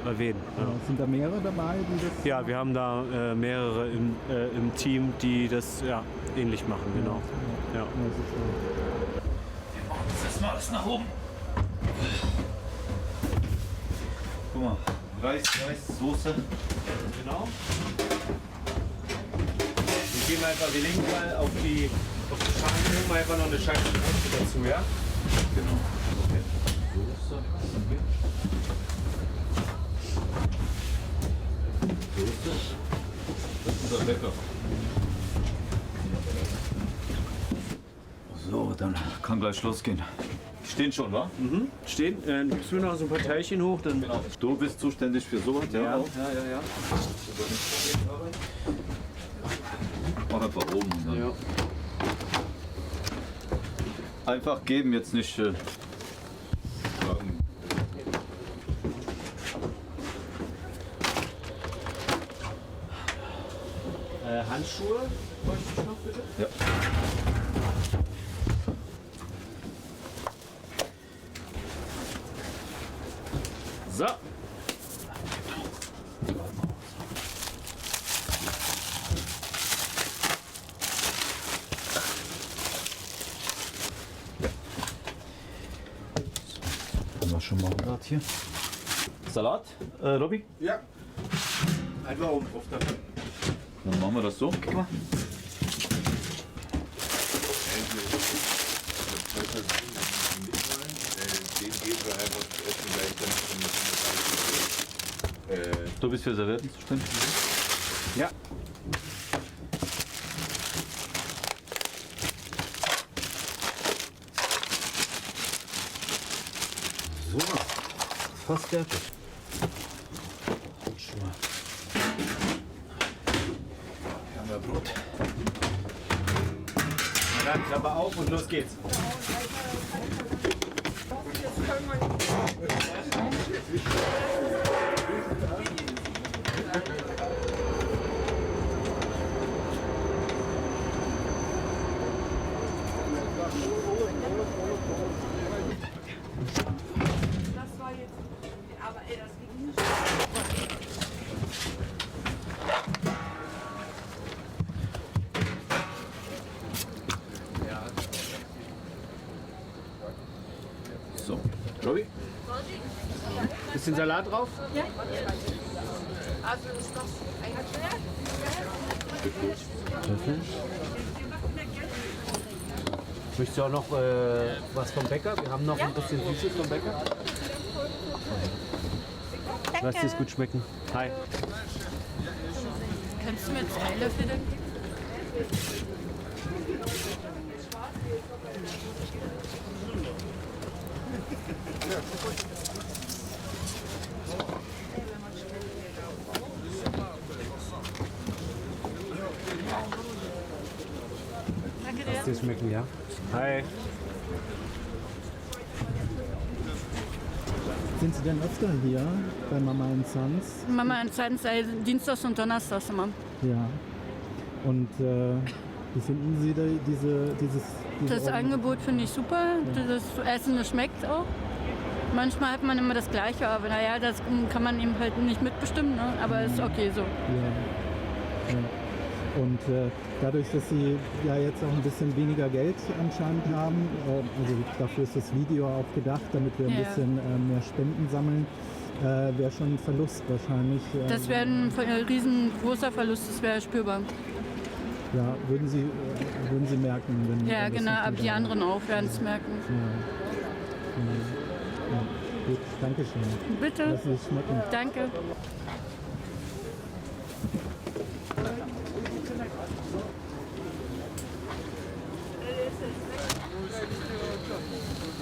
[SPEAKER 4] erwähnen. Ja.
[SPEAKER 6] Sind da mehrere dabei, die das?
[SPEAKER 4] Ja, wir haben da mehrere im Team, die das ja, ähnlich machen, genau. Ja.
[SPEAKER 6] Ja, super.
[SPEAKER 8] Das mal alles nach oben. Guck mal, Reis, Soße.
[SPEAKER 4] Genau. Wir legen mal auf die Schalen einfach noch eine Scheibe dazu, ja?
[SPEAKER 8] Genau. Okay. Soße. Okay. Soße. Das ist unser Bäcker. So, dann kann gleich losgehen. Stehen schon, wa?
[SPEAKER 4] Mhm. Stehen. Gibst du noch so ein paar Teilchen hoch? Dann
[SPEAKER 8] Genau. Du bist zuständig für sowas, ja?
[SPEAKER 4] Ja.
[SPEAKER 8] Auch? Ja. Mach einfach oben. Und dann
[SPEAKER 4] Ja.
[SPEAKER 8] einfach geben, jetzt nicht fragen.
[SPEAKER 4] Handschuhe bräuchte ich noch bitte?
[SPEAKER 8] Ja.
[SPEAKER 4] So.
[SPEAKER 8] Haben wir schon mal Salat hier. Salat, Robby?
[SPEAKER 4] Ja. Einfach oben drauf dafür.
[SPEAKER 8] Dann machen wir das so. Guck mal. Du bist für Servietten zuständig?
[SPEAKER 4] Ja.
[SPEAKER 8] So, fast fertig. Hier haben wir Brot.
[SPEAKER 4] Na dann, Klappe auf und los geht's.
[SPEAKER 8] So, Robby?
[SPEAKER 4] Bisschen Salat drauf? Ja. Möchtest du auch noch was vom Bäcker? Wir haben noch ein bisschen Süßes vom Bäcker. Lass dir es gut schmecken. Hi.
[SPEAKER 9] Kannst du mir 2 Löffel dann geben?
[SPEAKER 4] Lass dir schmecken, ja? Hi.
[SPEAKER 6] Sind Sie denn öfter hier bei Mama Sons?
[SPEAKER 9] Mama Sons, Dienstags und Donnerstags immer.
[SPEAKER 6] Ja. Und wie finden Sie da dieses
[SPEAKER 9] Das Angebot finde ich super. Das Essen, das schmeckt auch. Manchmal hat man immer das Gleiche, aber naja, das kann man eben halt nicht mitbestimmen, ne? Aber ist okay so.
[SPEAKER 6] Ja. Und dadurch, dass Sie ja jetzt auch ein bisschen weniger Geld anscheinend haben, also dafür ist das Video auch gedacht, damit wir ein bisschen mehr Spenden sammeln, wäre schon ein Verlust wahrscheinlich.
[SPEAKER 9] Das wäre ein riesengroßer Verlust, das wäre spürbar.
[SPEAKER 6] Ja, würden Sie merken, wenn
[SPEAKER 9] Ja,
[SPEAKER 6] wenn das
[SPEAKER 9] genau,
[SPEAKER 6] nicht
[SPEAKER 9] aber die
[SPEAKER 6] wieder-
[SPEAKER 9] anderen auch werden es merken.
[SPEAKER 6] Ja, gut, danke schön.
[SPEAKER 9] Bitte.
[SPEAKER 6] Lass es schmecken.
[SPEAKER 9] Danke.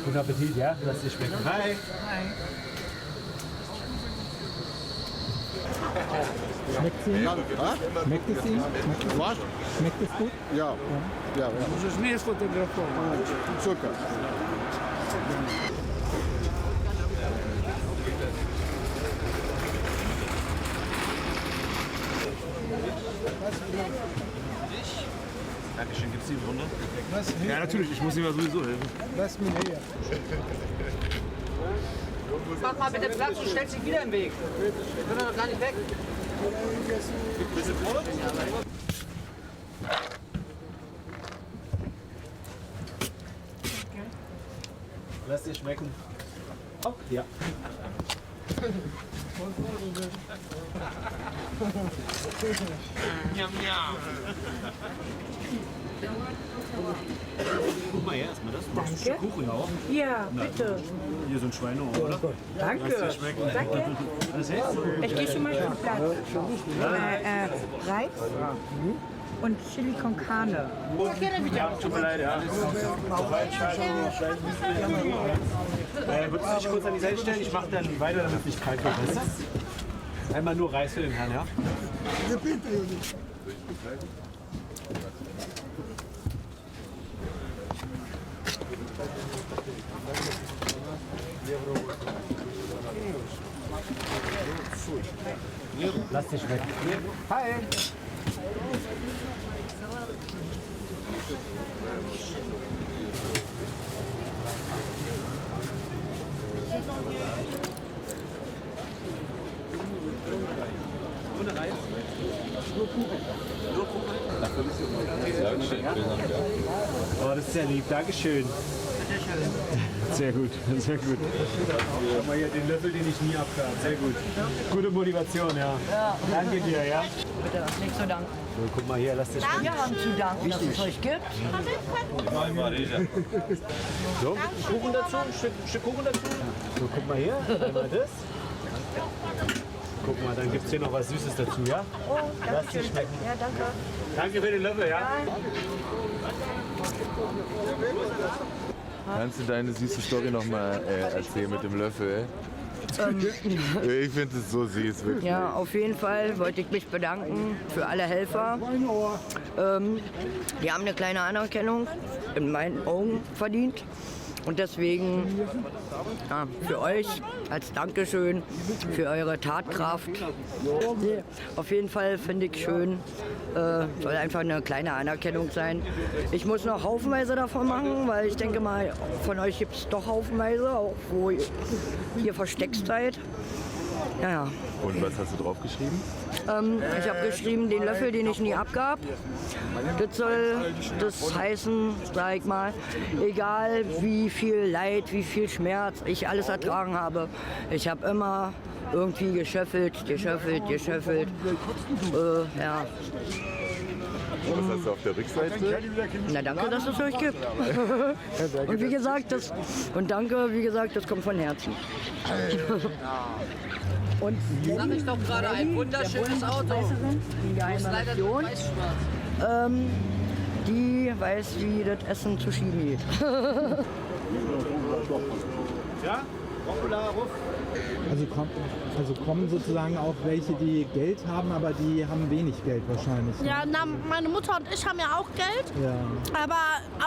[SPEAKER 4] Guten Appetit, ja? Lass dir schmecken. Hi.
[SPEAKER 6] Schmeckt es Ihnen?
[SPEAKER 10] Was?
[SPEAKER 6] Schmeckt es Ihnen?
[SPEAKER 10] Was?
[SPEAKER 6] Schmeckt es gut?
[SPEAKER 10] Ja. Ja, ja.
[SPEAKER 11] Możesz mnie sfotografować.
[SPEAKER 10] Zucker.
[SPEAKER 8] Dankeschön, gibt's die im Runde?
[SPEAKER 11] Ja, natürlich, ich muss ihm ja sowieso helfen.
[SPEAKER 10] Lass mich her.
[SPEAKER 3] Mach mal bitte Platz und stellst dich wieder im Weg. Wir können doch gar nicht weg.
[SPEAKER 4] Lass dir schmecken. Oh, ja. Guck mal her, erstmal das. Machst du ein Stück Kuchen auch?
[SPEAKER 12] Ja, bitte.
[SPEAKER 4] Hier so ein Schweineohr, oder?
[SPEAKER 12] Danke.
[SPEAKER 4] Lass dir schmecken.
[SPEAKER 12] Danke.
[SPEAKER 4] Alles her?
[SPEAKER 12] Ich gehe schon mal zum Platz. Reis und Chili con Carne.
[SPEAKER 4] Ja, tut mir leid, ja. Würdest du dich kurz an die Seite stellen? Ich mache dann weiter, damit es nicht kalt wird. Weißt du? Einmal nur Reis für den Herrn, ja? Lass dich schmecken. Hi! Ohne Reis? Nur Kuchen. Nur Kuchen?
[SPEAKER 8] Dankeschön, vielen Dank.
[SPEAKER 4] Oh, das ist sehr lieb. Dankeschön. Sehr gut, sehr gut. Guck mal hier, den Löffel, den ich nie abgab. Sehr gut. Gute Motivation, ja. Danke dir, ja.
[SPEAKER 3] Bitte, nicht so danken.
[SPEAKER 4] So, guck mal hier, lass dir schmecken.
[SPEAKER 3] Wir haben zu danken, dass es euch gibt.
[SPEAKER 4] So, Kuchen dazu, ein Stück Kuchen dazu. So, guck mal hier, einmal das. Guck mal, dann gibt es hier noch was Süßes dazu, ja?
[SPEAKER 12] Oh,
[SPEAKER 4] Lass dir schmecken.
[SPEAKER 12] Ja, danke.
[SPEAKER 4] Danke für den Löffel, ja?
[SPEAKER 2] Kannst du deine süße Story nochmal erzählen mit dem Löffel? Ich finde es so süß, wirklich.
[SPEAKER 3] Ja, auf jeden Fall wollte ich mich bedanken für alle Helfer. Die haben eine kleine Anerkennung in meinen Augen verdient. Und deswegen ja, für euch als Dankeschön für eure Tatkraft. Auf jeden Fall finde ich schön, soll einfach eine kleine Anerkennung sein. Ich muss noch haufenweise davon machen, weil ich denke mal, von euch gibt es doch haufenweise, auch wo ihr versteckt seid. Ja.
[SPEAKER 2] Und was hast du drauf geschrieben?
[SPEAKER 3] Ich habe geschrieben, den Löffel, den ich nie abgab. Das soll das heißen, sag ich mal, egal wie viel Leid, wie viel Schmerz ich alles ertragen habe. Ich habe immer irgendwie geschöffelt. Ja.
[SPEAKER 2] Was hast du auf der Rückseite?
[SPEAKER 3] Na danke, dass es euch gibt. Und wie gesagt, das kommt von Herzen. Und sag ich doch gerade, ein wunderschönes Auto. Die geheime Mission, die weiß, wie das Essen zu schieben geht.
[SPEAKER 4] Ja?
[SPEAKER 6] Also kommen sozusagen auch welche, die Geld haben, aber die haben wenig Geld wahrscheinlich.
[SPEAKER 13] Ja, na, meine Mutter und ich haben ja auch Geld.
[SPEAKER 6] Ja.
[SPEAKER 13] Aber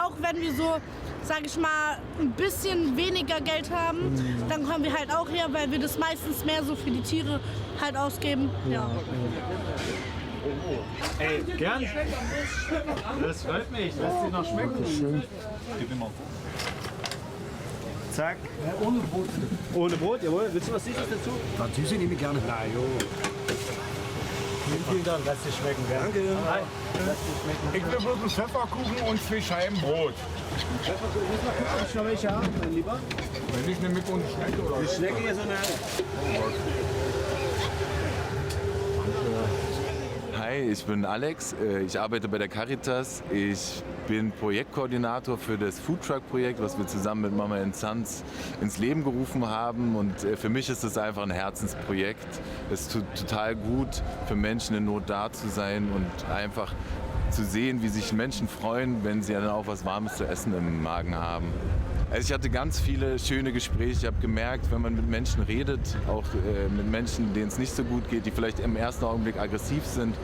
[SPEAKER 13] auch wenn wir so, sag ich mal, ein bisschen weniger Geld haben, dann kommen wir halt auch her, weil wir das meistens mehr so für die Tiere halt ausgeben. Ja.
[SPEAKER 4] Ey, gern. Das freut mich. Lass dir noch schmecken.
[SPEAKER 8] Gib mir mal.
[SPEAKER 4] Zack. Ohne Brot. Ohne Brot, jawohl. Willst du was Süßes dazu?
[SPEAKER 11] Was Süße nehme ich gerne.
[SPEAKER 4] Na jo. Vielen Dank, lass dir schmecken. Gell?
[SPEAKER 11] Danke.
[SPEAKER 4] Hi. Lass dir schmecken.
[SPEAKER 10] Ich will bloß einen Pfefferkuchen und 2 Scheiben Brot.
[SPEAKER 4] Willst du noch welche haben, mein Lieber?
[SPEAKER 10] Wenn ich eine mit und Schnecke oder
[SPEAKER 4] Die Schnecke hier so eine.
[SPEAKER 2] Hi, ich bin Alex. Ich arbeite bei der Caritas. Ich bin Projektkoordinator für das Foodtruck-Projekt, was wir zusammen mit Mama and Sons ins Leben gerufen haben. Und für mich ist es einfach ein Herzensprojekt. Es tut total gut, für Menschen in Not da zu sein und einfach zu sehen, wie sich Menschen freuen, wenn sie dann auch was Warmes zu essen im Magen haben. Also ich hatte ganz viele schöne Gespräche. Ich habe gemerkt, wenn man mit Menschen redet, auch mit Menschen, denen es nicht so gut geht, die vielleicht im ersten Augenblick aggressiv sind,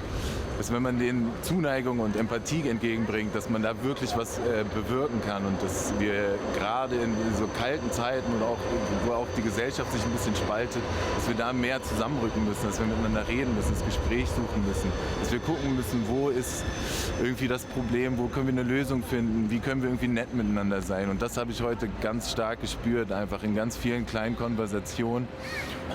[SPEAKER 2] dass wenn man denen Zuneigung und Empathie entgegenbringt, dass man da wirklich was bewirken kann und dass wir gerade in so kalten Zeiten und auch, wo auch die Gesellschaft sich ein bisschen spaltet, dass wir da mehr zusammenrücken müssen, dass wir miteinander reden müssen, das Gespräch suchen müssen, dass wir gucken müssen, wo ist irgendwie das Problem, wo können wir eine Lösung finden, wie können wir irgendwie nett miteinander sein. Und das habe ich heute ganz stark gespürt, einfach in ganz vielen kleinen Konversationen.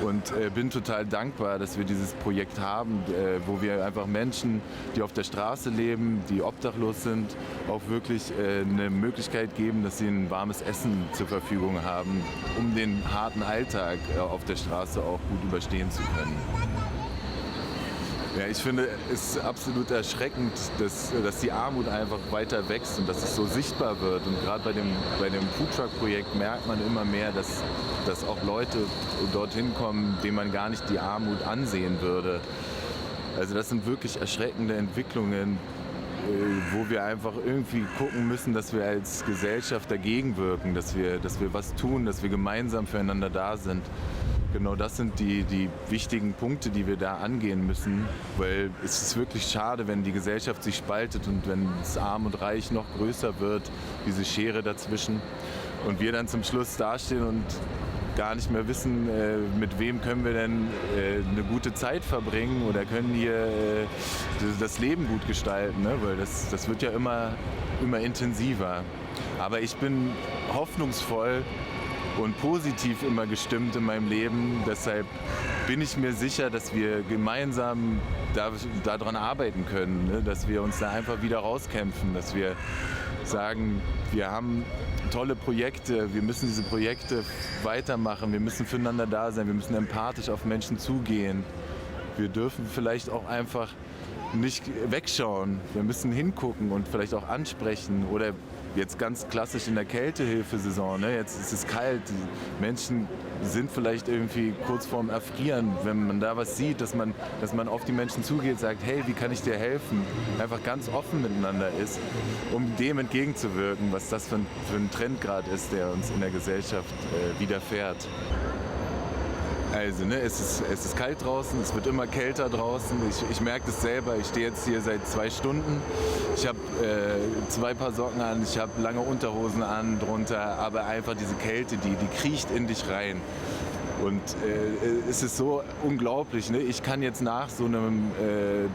[SPEAKER 2] Und bin total dankbar, dass wir dieses Projekt haben, wo wir einfach Menschen, die auf der Straße leben, die obdachlos sind, auch wirklich eine Möglichkeit geben, dass sie ein warmes Essen zur Verfügung haben, um den harten Alltag auf der Straße auch gut überstehen zu können. Ja, ich finde es absolut erschreckend, dass die Armut einfach weiter wächst und dass es so sichtbar wird. Und gerade bei dem Foodtruck-Projekt merkt man immer mehr, dass auch Leute dorthin kommen, denen man gar nicht die Armut ansehen würde. Also das sind wirklich erschreckende Entwicklungen, wo wir einfach irgendwie gucken müssen, dass wir als Gesellschaft dagegen wirken, dass wir was tun, dass wir gemeinsam füreinander da sind. Genau das sind die wichtigen Punkte, die wir da angehen müssen, weil es ist wirklich schade, wenn die Gesellschaft sich spaltet und wenn es Arm und Reich noch größer wird, diese Schere dazwischen und wir dann zum Schluss dastehen und gar nicht mehr wissen, mit wem können wir denn eine gute Zeit verbringen oder können hier das Leben gut gestalten, ne? Weil das wird ja immer intensiver. Aber ich bin hoffnungsvoll und positiv immer gestimmt in meinem Leben. Deshalb bin ich mir sicher, dass wir gemeinsam daran arbeiten können, ne? Dass wir uns da einfach wieder rauskämpfen, dass wir sagen, wir haben tolle Projekte, wir müssen diese Projekte weitermachen, wir müssen füreinander da sein, wir müssen empathisch auf Menschen zugehen. Wir dürfen vielleicht auch einfach nicht wegschauen, wir müssen hingucken und vielleicht auch ansprechen oder jetzt ganz klassisch in der Kältehilfesaison, ne? Jetzt ist es kalt, die Menschen sind vielleicht irgendwie kurz vorm Erfrieren. Wenn man da was sieht, dass man auf die Menschen zugeht, sagt, hey, wie kann ich dir helfen? Einfach ganz offen miteinander ist, um dem entgegenzuwirken, was das für ein Trend gerade ist, der uns in der Gesellschaft widerfährt. Also, ne, es ist kalt draußen, es wird immer kälter draußen. Ich merke das selber, ich stehe jetzt hier seit 2 Stunden. Ich habe 2 Paar Socken an, ich habe lange Unterhosen an drunter, aber einfach diese Kälte, die kriecht in dich rein. Und es ist so unglaublich, ne? Ich kann jetzt nach so einem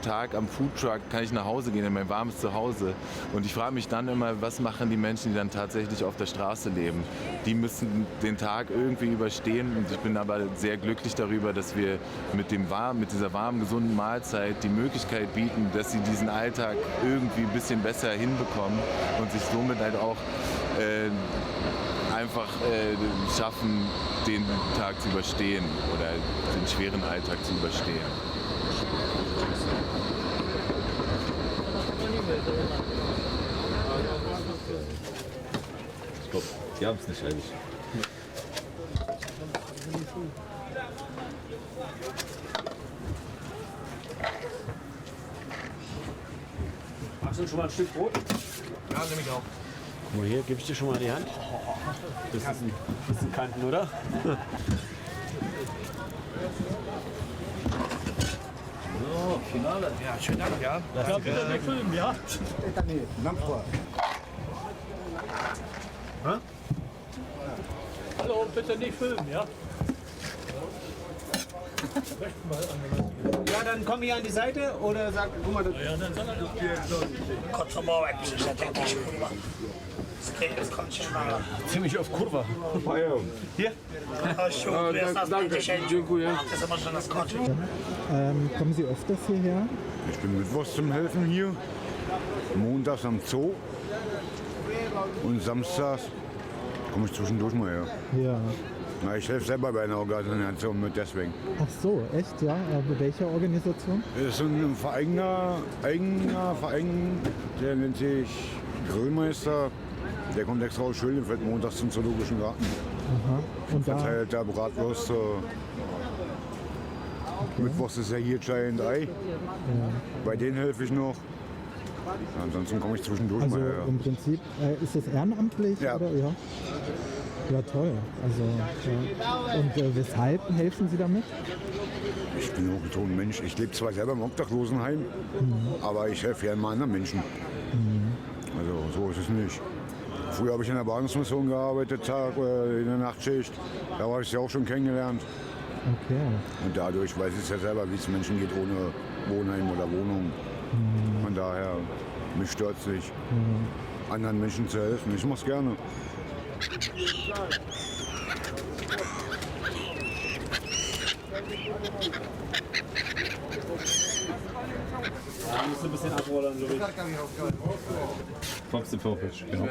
[SPEAKER 2] Tag am Foodtruck, kann ich nach Hause gehen, in mein warmes Zuhause. Und ich frage mich dann immer, was machen die Menschen, die dann tatsächlich auf der Straße leben? Die müssen den Tag irgendwie überstehen. Und ich bin aber sehr glücklich darüber, dass wir mit dieser warmen, gesunden Mahlzeit die Möglichkeit bieten, dass sie diesen Alltag irgendwie ein bisschen besser hinbekommen und sich somit halt auch einfach schaffen, den Tag zu überstehen oder den schweren Alltag zu überstehen.
[SPEAKER 8] Ich glaube, die haben es nicht eilig.
[SPEAKER 4] Hast du schon mal ein Stück Brot?
[SPEAKER 10] Ja, nehme ich auch.
[SPEAKER 4] Guck mal hier, gebe ich dir schon mal die Hand. Das ist ein Kanten, oder?
[SPEAKER 10] So, Finale. Ja, schönen Dank, ja. Ja, bitte nicht filmen, ja? Hallo, bitte nicht filmen, ja?
[SPEAKER 4] Ja, dann komm hier an die Seite oder sag, guck mal, das.
[SPEAKER 10] Ja, dann soll er doch.
[SPEAKER 14] Kurz vor weg, ich denke ich kurwa. Das kommt schon mal.
[SPEAKER 11] Ziemlich auf Kurwa.
[SPEAKER 4] Hier?
[SPEAKER 11] Dziękuję.
[SPEAKER 6] Kommen Sie öfters hierher?
[SPEAKER 10] Ich bin mittwochs zum Helfen hier, montags am Zoo und samstags komme ich zwischendurch mal her.
[SPEAKER 6] Ja.
[SPEAKER 10] Na, ich helfe selber bei einer Organisation mit, deswegen.
[SPEAKER 6] Ach so, echt, ja? Welche Organisation?
[SPEAKER 10] Es ist ein eigener Verein, der nennt sich Grillmeister. Der kommt extra aus Schönefeld montags zum Zoologischen Garten.
[SPEAKER 6] Aha. Und da?
[SPEAKER 10] Verteilt da Bratwürste. Mittwochs ist ja hier Giant Eye.
[SPEAKER 6] Ja.
[SPEAKER 10] Bei denen helfe ich noch. Ansonsten komme ich zwischendurch
[SPEAKER 6] Also
[SPEAKER 10] mal her.
[SPEAKER 6] im Prinzip ist es ehrenamtlich?
[SPEAKER 10] Ja.
[SPEAKER 6] Oder? Ja, toll. Also, ja. Und weshalb helfen Sie damit?
[SPEAKER 10] Ich bin auch so ein Mensch. Ich lebe zwar selber im Obdachlosenheim, aber ich helfe ja immer anderen Menschen. Also so ist es nicht. Früher habe ich in der Bahnhofsmission gearbeitet, Tag oder in der Nachtschicht. Da habe ich sie auch schon kennengelernt.
[SPEAKER 6] Okay.
[SPEAKER 10] Und dadurch weiß ich ja selber, wie es Menschen geht ohne Wohnheim oder Wohnung. Von daher, mich stört es nicht, anderen Menschen zu helfen. Ich mache es gerne.
[SPEAKER 4] Ja, musst du ein bisschen abrollen, glaube ich.
[SPEAKER 8] 15,45, genau.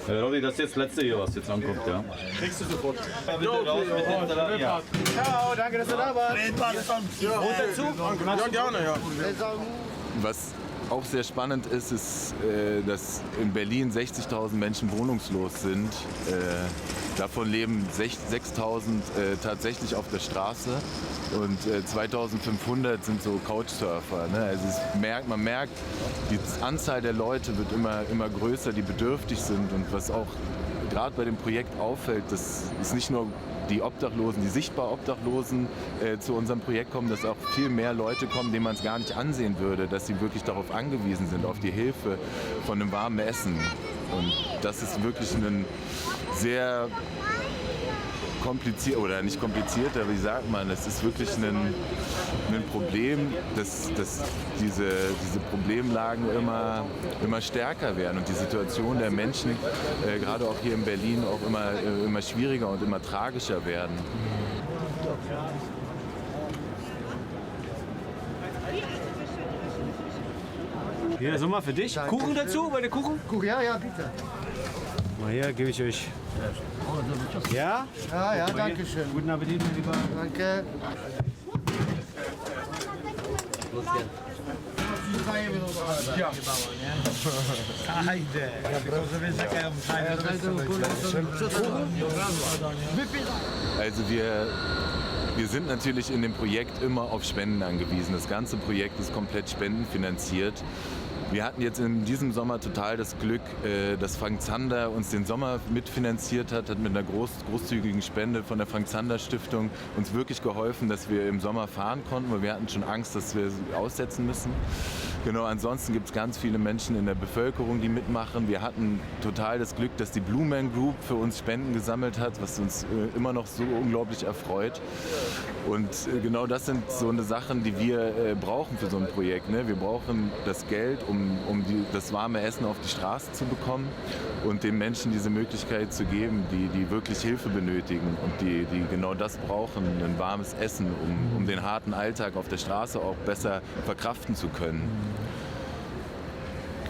[SPEAKER 8] Roddy, das ist jetzt das letzte hier, was jetzt ankommt, ja?
[SPEAKER 4] Kriegst du sofort.
[SPEAKER 8] Bitte raus mit dem Salat, ja.
[SPEAKER 4] Ciao, danke, dass du da warst. Und dazu?
[SPEAKER 11] Ja, gerne, ja.
[SPEAKER 2] Was auch sehr spannend ist, ist, dass in Berlin 60.000 Menschen wohnungslos sind. Davon leben 6.000 tatsächlich auf der Straße und 2.500 sind so Couchsurfer. Ne? Also man merkt, die Anzahl der Leute wird immer größer, die bedürftig sind. Und was auch gerade bei dem Projekt auffällt, das ist nicht nur die Obdachlosen, die sichtbar Obdachlosen zu unserem Projekt kommen, dass auch viel mehr Leute kommen, denen man es gar nicht ansehen würde, dass sie wirklich darauf angewiesen sind, auf die Hilfe von einem warmen Essen. Und das ist wirklich ein sehr kompliziert, oder nicht kompliziert, aber wie sagt man, es ist wirklich ein Problem, dass diese Problemlagen immer stärker werden und die Situation der Menschen, gerade auch hier in Berlin, auch immer schwieriger und immer tragischer werden.
[SPEAKER 4] Hier, so mal für dich. Danke. Kuchen dazu? Wollt ihr Kuchen?
[SPEAKER 14] Kuchen, ja, bitte.
[SPEAKER 4] Mal hier, gebe ich euch. Ja?
[SPEAKER 14] Ja, danke schön.
[SPEAKER 4] Guten Appetit, mein Lieber.
[SPEAKER 14] Danke.
[SPEAKER 11] Ja. Haydi.
[SPEAKER 2] Also wir sind natürlich in dem Projekt immer auf Spenden angewiesen. Das ganze Projekt ist komplett spendenfinanziert. Wir hatten jetzt in diesem Sommer total das Glück, dass Frank Zander uns den Sommer mitfinanziert hat mit einer großzügigen Spende von der Frank Zander Stiftung uns wirklich geholfen, dass wir im Sommer fahren konnten, weil wir hatten schon Angst, dass wir aussetzen müssen. Genau, ansonsten gibt es ganz viele Menschen in der Bevölkerung, die mitmachen. Wir hatten total das Glück, dass die Blue Man Group für uns Spenden gesammelt hat, was uns immer noch so unglaublich erfreut. Und genau das sind so eine Sachen, die wir brauchen für so ein Projekt. Ne? Wir brauchen das Geld, um das warme Essen auf die Straße zu bekommen und den Menschen diese Möglichkeit zu geben, die wirklich Hilfe benötigen und die genau das brauchen, ein warmes Essen, um den harten Alltag auf der Straße auch besser verkraften zu können.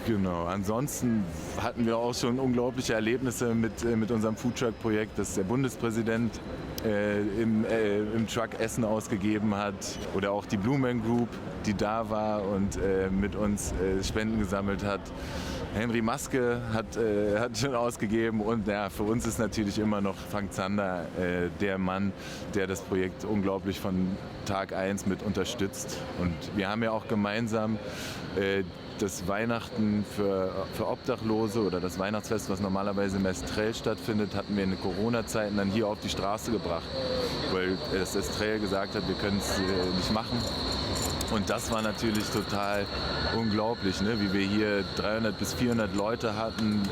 [SPEAKER 2] Genau, ansonsten hatten wir auch schon unglaubliche Erlebnisse mit unserem Foodtruck-Projekt, dass der Bundespräsident im Truck Essen ausgegeben hat oder auch die Blue Man Group, die da war und mit uns Spenden gesammelt hat. Henry Maske hat schon ausgegeben und ja, für uns ist natürlich immer noch Frank Zander der Mann, der das Projekt unglaublich von Tag 1 mit unterstützt. Und wir haben ja auch gemeinsam das Weihnachten für Obdachlose oder das Weihnachtsfest, was normalerweise im Estrell stattfindet, hatten wir in den Corona-Zeiten dann hier auf die Straße gebracht, weil das Estrell gesagt hat, wir können es nicht machen. Und das war natürlich total unglaublich, ne? Wie wir hier 300 bis 400 Leute hatten.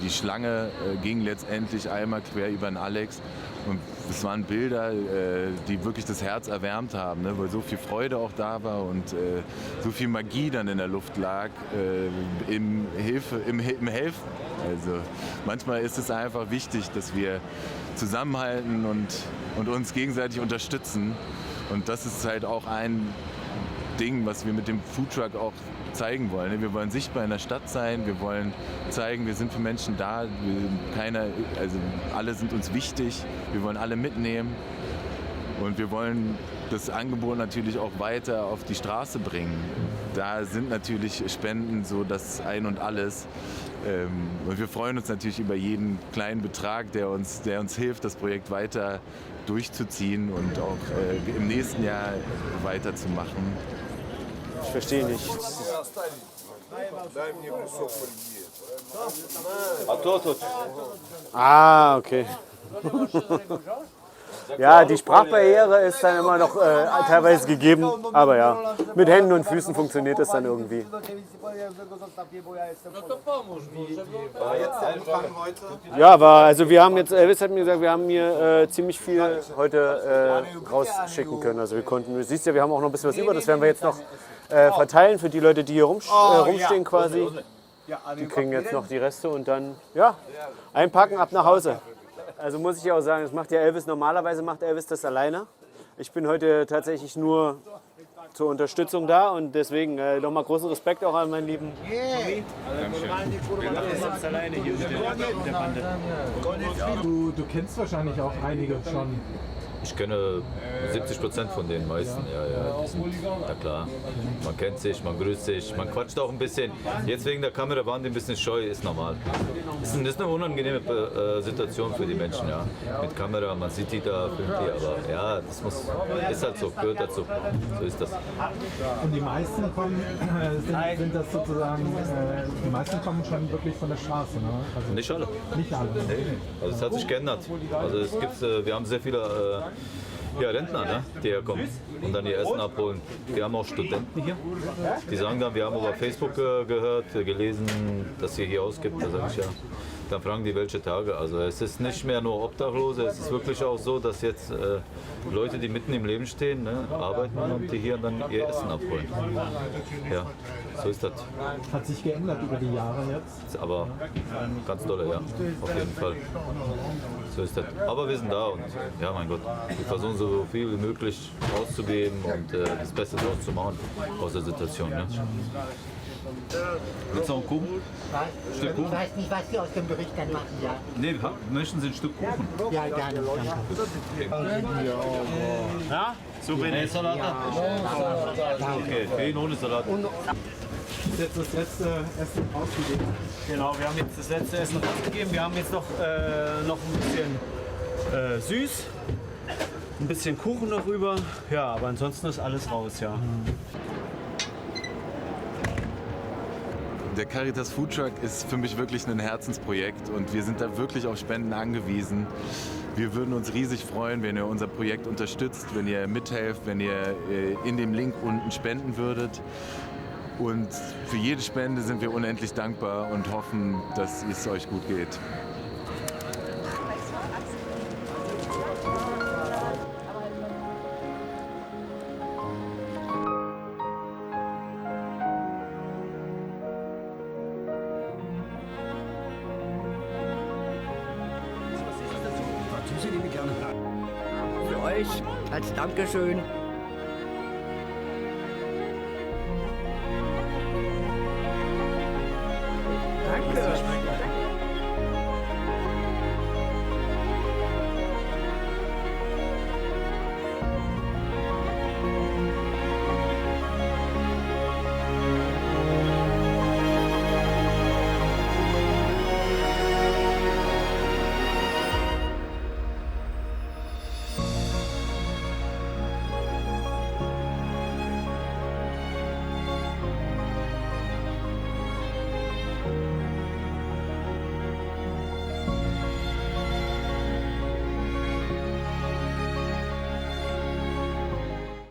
[SPEAKER 2] Die Schlange ging letztendlich einmal quer über den Alex. Und es waren Bilder, die wirklich das Herz erwärmt haben, ne? Weil so viel Freude auch da war und so viel Magie dann in der Luft lag im Helfen. Also manchmal ist es einfach wichtig, dass wir zusammenhalten und uns gegenseitig unterstützen. Und das ist halt auch ein Ding, was wir mit dem Foodtruck auch zeigen wollen. Wir wollen sichtbar in der Stadt sein, wir wollen zeigen, wir sind für Menschen da, alle sind uns wichtig, wir wollen alle mitnehmen und wir wollen das Angebot natürlich auch weiter auf die Straße bringen. Da sind natürlich Spenden so das Ein und Alles. Und wir freuen uns natürlich über jeden kleinen Betrag, der uns hilft, das Projekt weiter durchzuziehen und auch im nächsten Jahr weiterzumachen.
[SPEAKER 7] Ich verstehe nicht. Ah, okay. Ja, die Sprachbarriere ist dann immer noch teilweise gegeben, aber ja, mit Händen und Füßen funktioniert es dann irgendwie. Ja, aber also wir haben jetzt, Elvis hat mir gesagt, wir haben hier ziemlich viel heute rausschicken können. Also wir konnten, du siehst ja, wir haben auch noch ein bisschen was über, das werden wir jetzt noch verteilen für die Leute, die hier rumstehen quasi. Die kriegen jetzt noch die Reste und dann, ja, einpacken, ab nach Hause. Also muss ich auch sagen, das macht ja Elvis, normalerweise macht Elvis das alleine. Ich bin heute tatsächlich nur zur Unterstützung da und deswegen nochmal großen Respekt auch an meinen lieben Tommy.
[SPEAKER 6] Du kennst wahrscheinlich auch einige schon.
[SPEAKER 8] Ich kenne 70% von den meisten, ja, klar. Man kennt sich, man grüßt sich, man quatscht auch ein bisschen. Jetzt wegen der Kamera waren die ein bisschen scheu, ist normal. Das ist eine unangenehme Situation für die Menschen, ja. Mit Kamera, man sieht die da, filmt die, aber ja, das ist halt so, gehört dazu. So ist das.
[SPEAKER 6] Und die meisten kommen, sind das sozusagen, die meisten kommen schon wirklich von der Straße, ne? Also
[SPEAKER 8] nicht alle.
[SPEAKER 6] Nicht alle.
[SPEAKER 8] Nee. Also es hat sich geändert. Also es gibt, wir haben sehr viele Rentner, ne, die herkommen und dann ihr Essen abholen. Wir haben auch Studenten hier, die sagen dann, wir haben über Facebook gehört, gelesen, dass ihr hier ausgibt. Da sage ich ja. Dann fragen die, welche Tage. Also es ist nicht mehr nur Obdachlose, es ist wirklich auch so, dass jetzt Leute, die mitten im Leben stehen, ne, arbeiten und die hier dann ihr Essen abholen. Ja, so ist das.
[SPEAKER 6] Hat sich geändert über die Jahre jetzt?
[SPEAKER 8] Aber ganz dolle, ja, auf jeden Fall. So ist das. Aber wir sind da und ja, mein Gott, wir versuchen so viel wie möglich auszugeben und das Beste draus zu machen aus der Situation. Ne? Willst du noch einen Kuchen?
[SPEAKER 15] Was?
[SPEAKER 8] Stück Kuchen?
[SPEAKER 15] Ich weiß nicht, was Sie aus dem Bericht dann machen, ja.
[SPEAKER 8] Nee, möchten Sie ein Stück Kuchen?
[SPEAKER 15] Ja, gerne.
[SPEAKER 4] Ja, so bin ich.
[SPEAKER 8] Salat? Okay, für ihn ohne Salat.
[SPEAKER 6] Das ist jetzt das letzte Essen ausgegeben.
[SPEAKER 4] Genau, wir haben jetzt das letzte Essen rausgegeben. Wir haben jetzt noch ein bisschen süß, ein bisschen Kuchen noch rüber. Ja, aber ansonsten ist alles raus, ja.
[SPEAKER 2] Der Caritas Food Truck ist für mich wirklich ein Herzensprojekt und wir sind da wirklich auf Spenden angewiesen. Wir würden uns riesig freuen, wenn ihr unser Projekt unterstützt, wenn ihr mithelft, wenn ihr in dem Link unten spenden würdet. Und für jede Spende sind wir unendlich dankbar und hoffen, dass es euch gut geht.
[SPEAKER 3] Für euch als Dankeschön. Danke.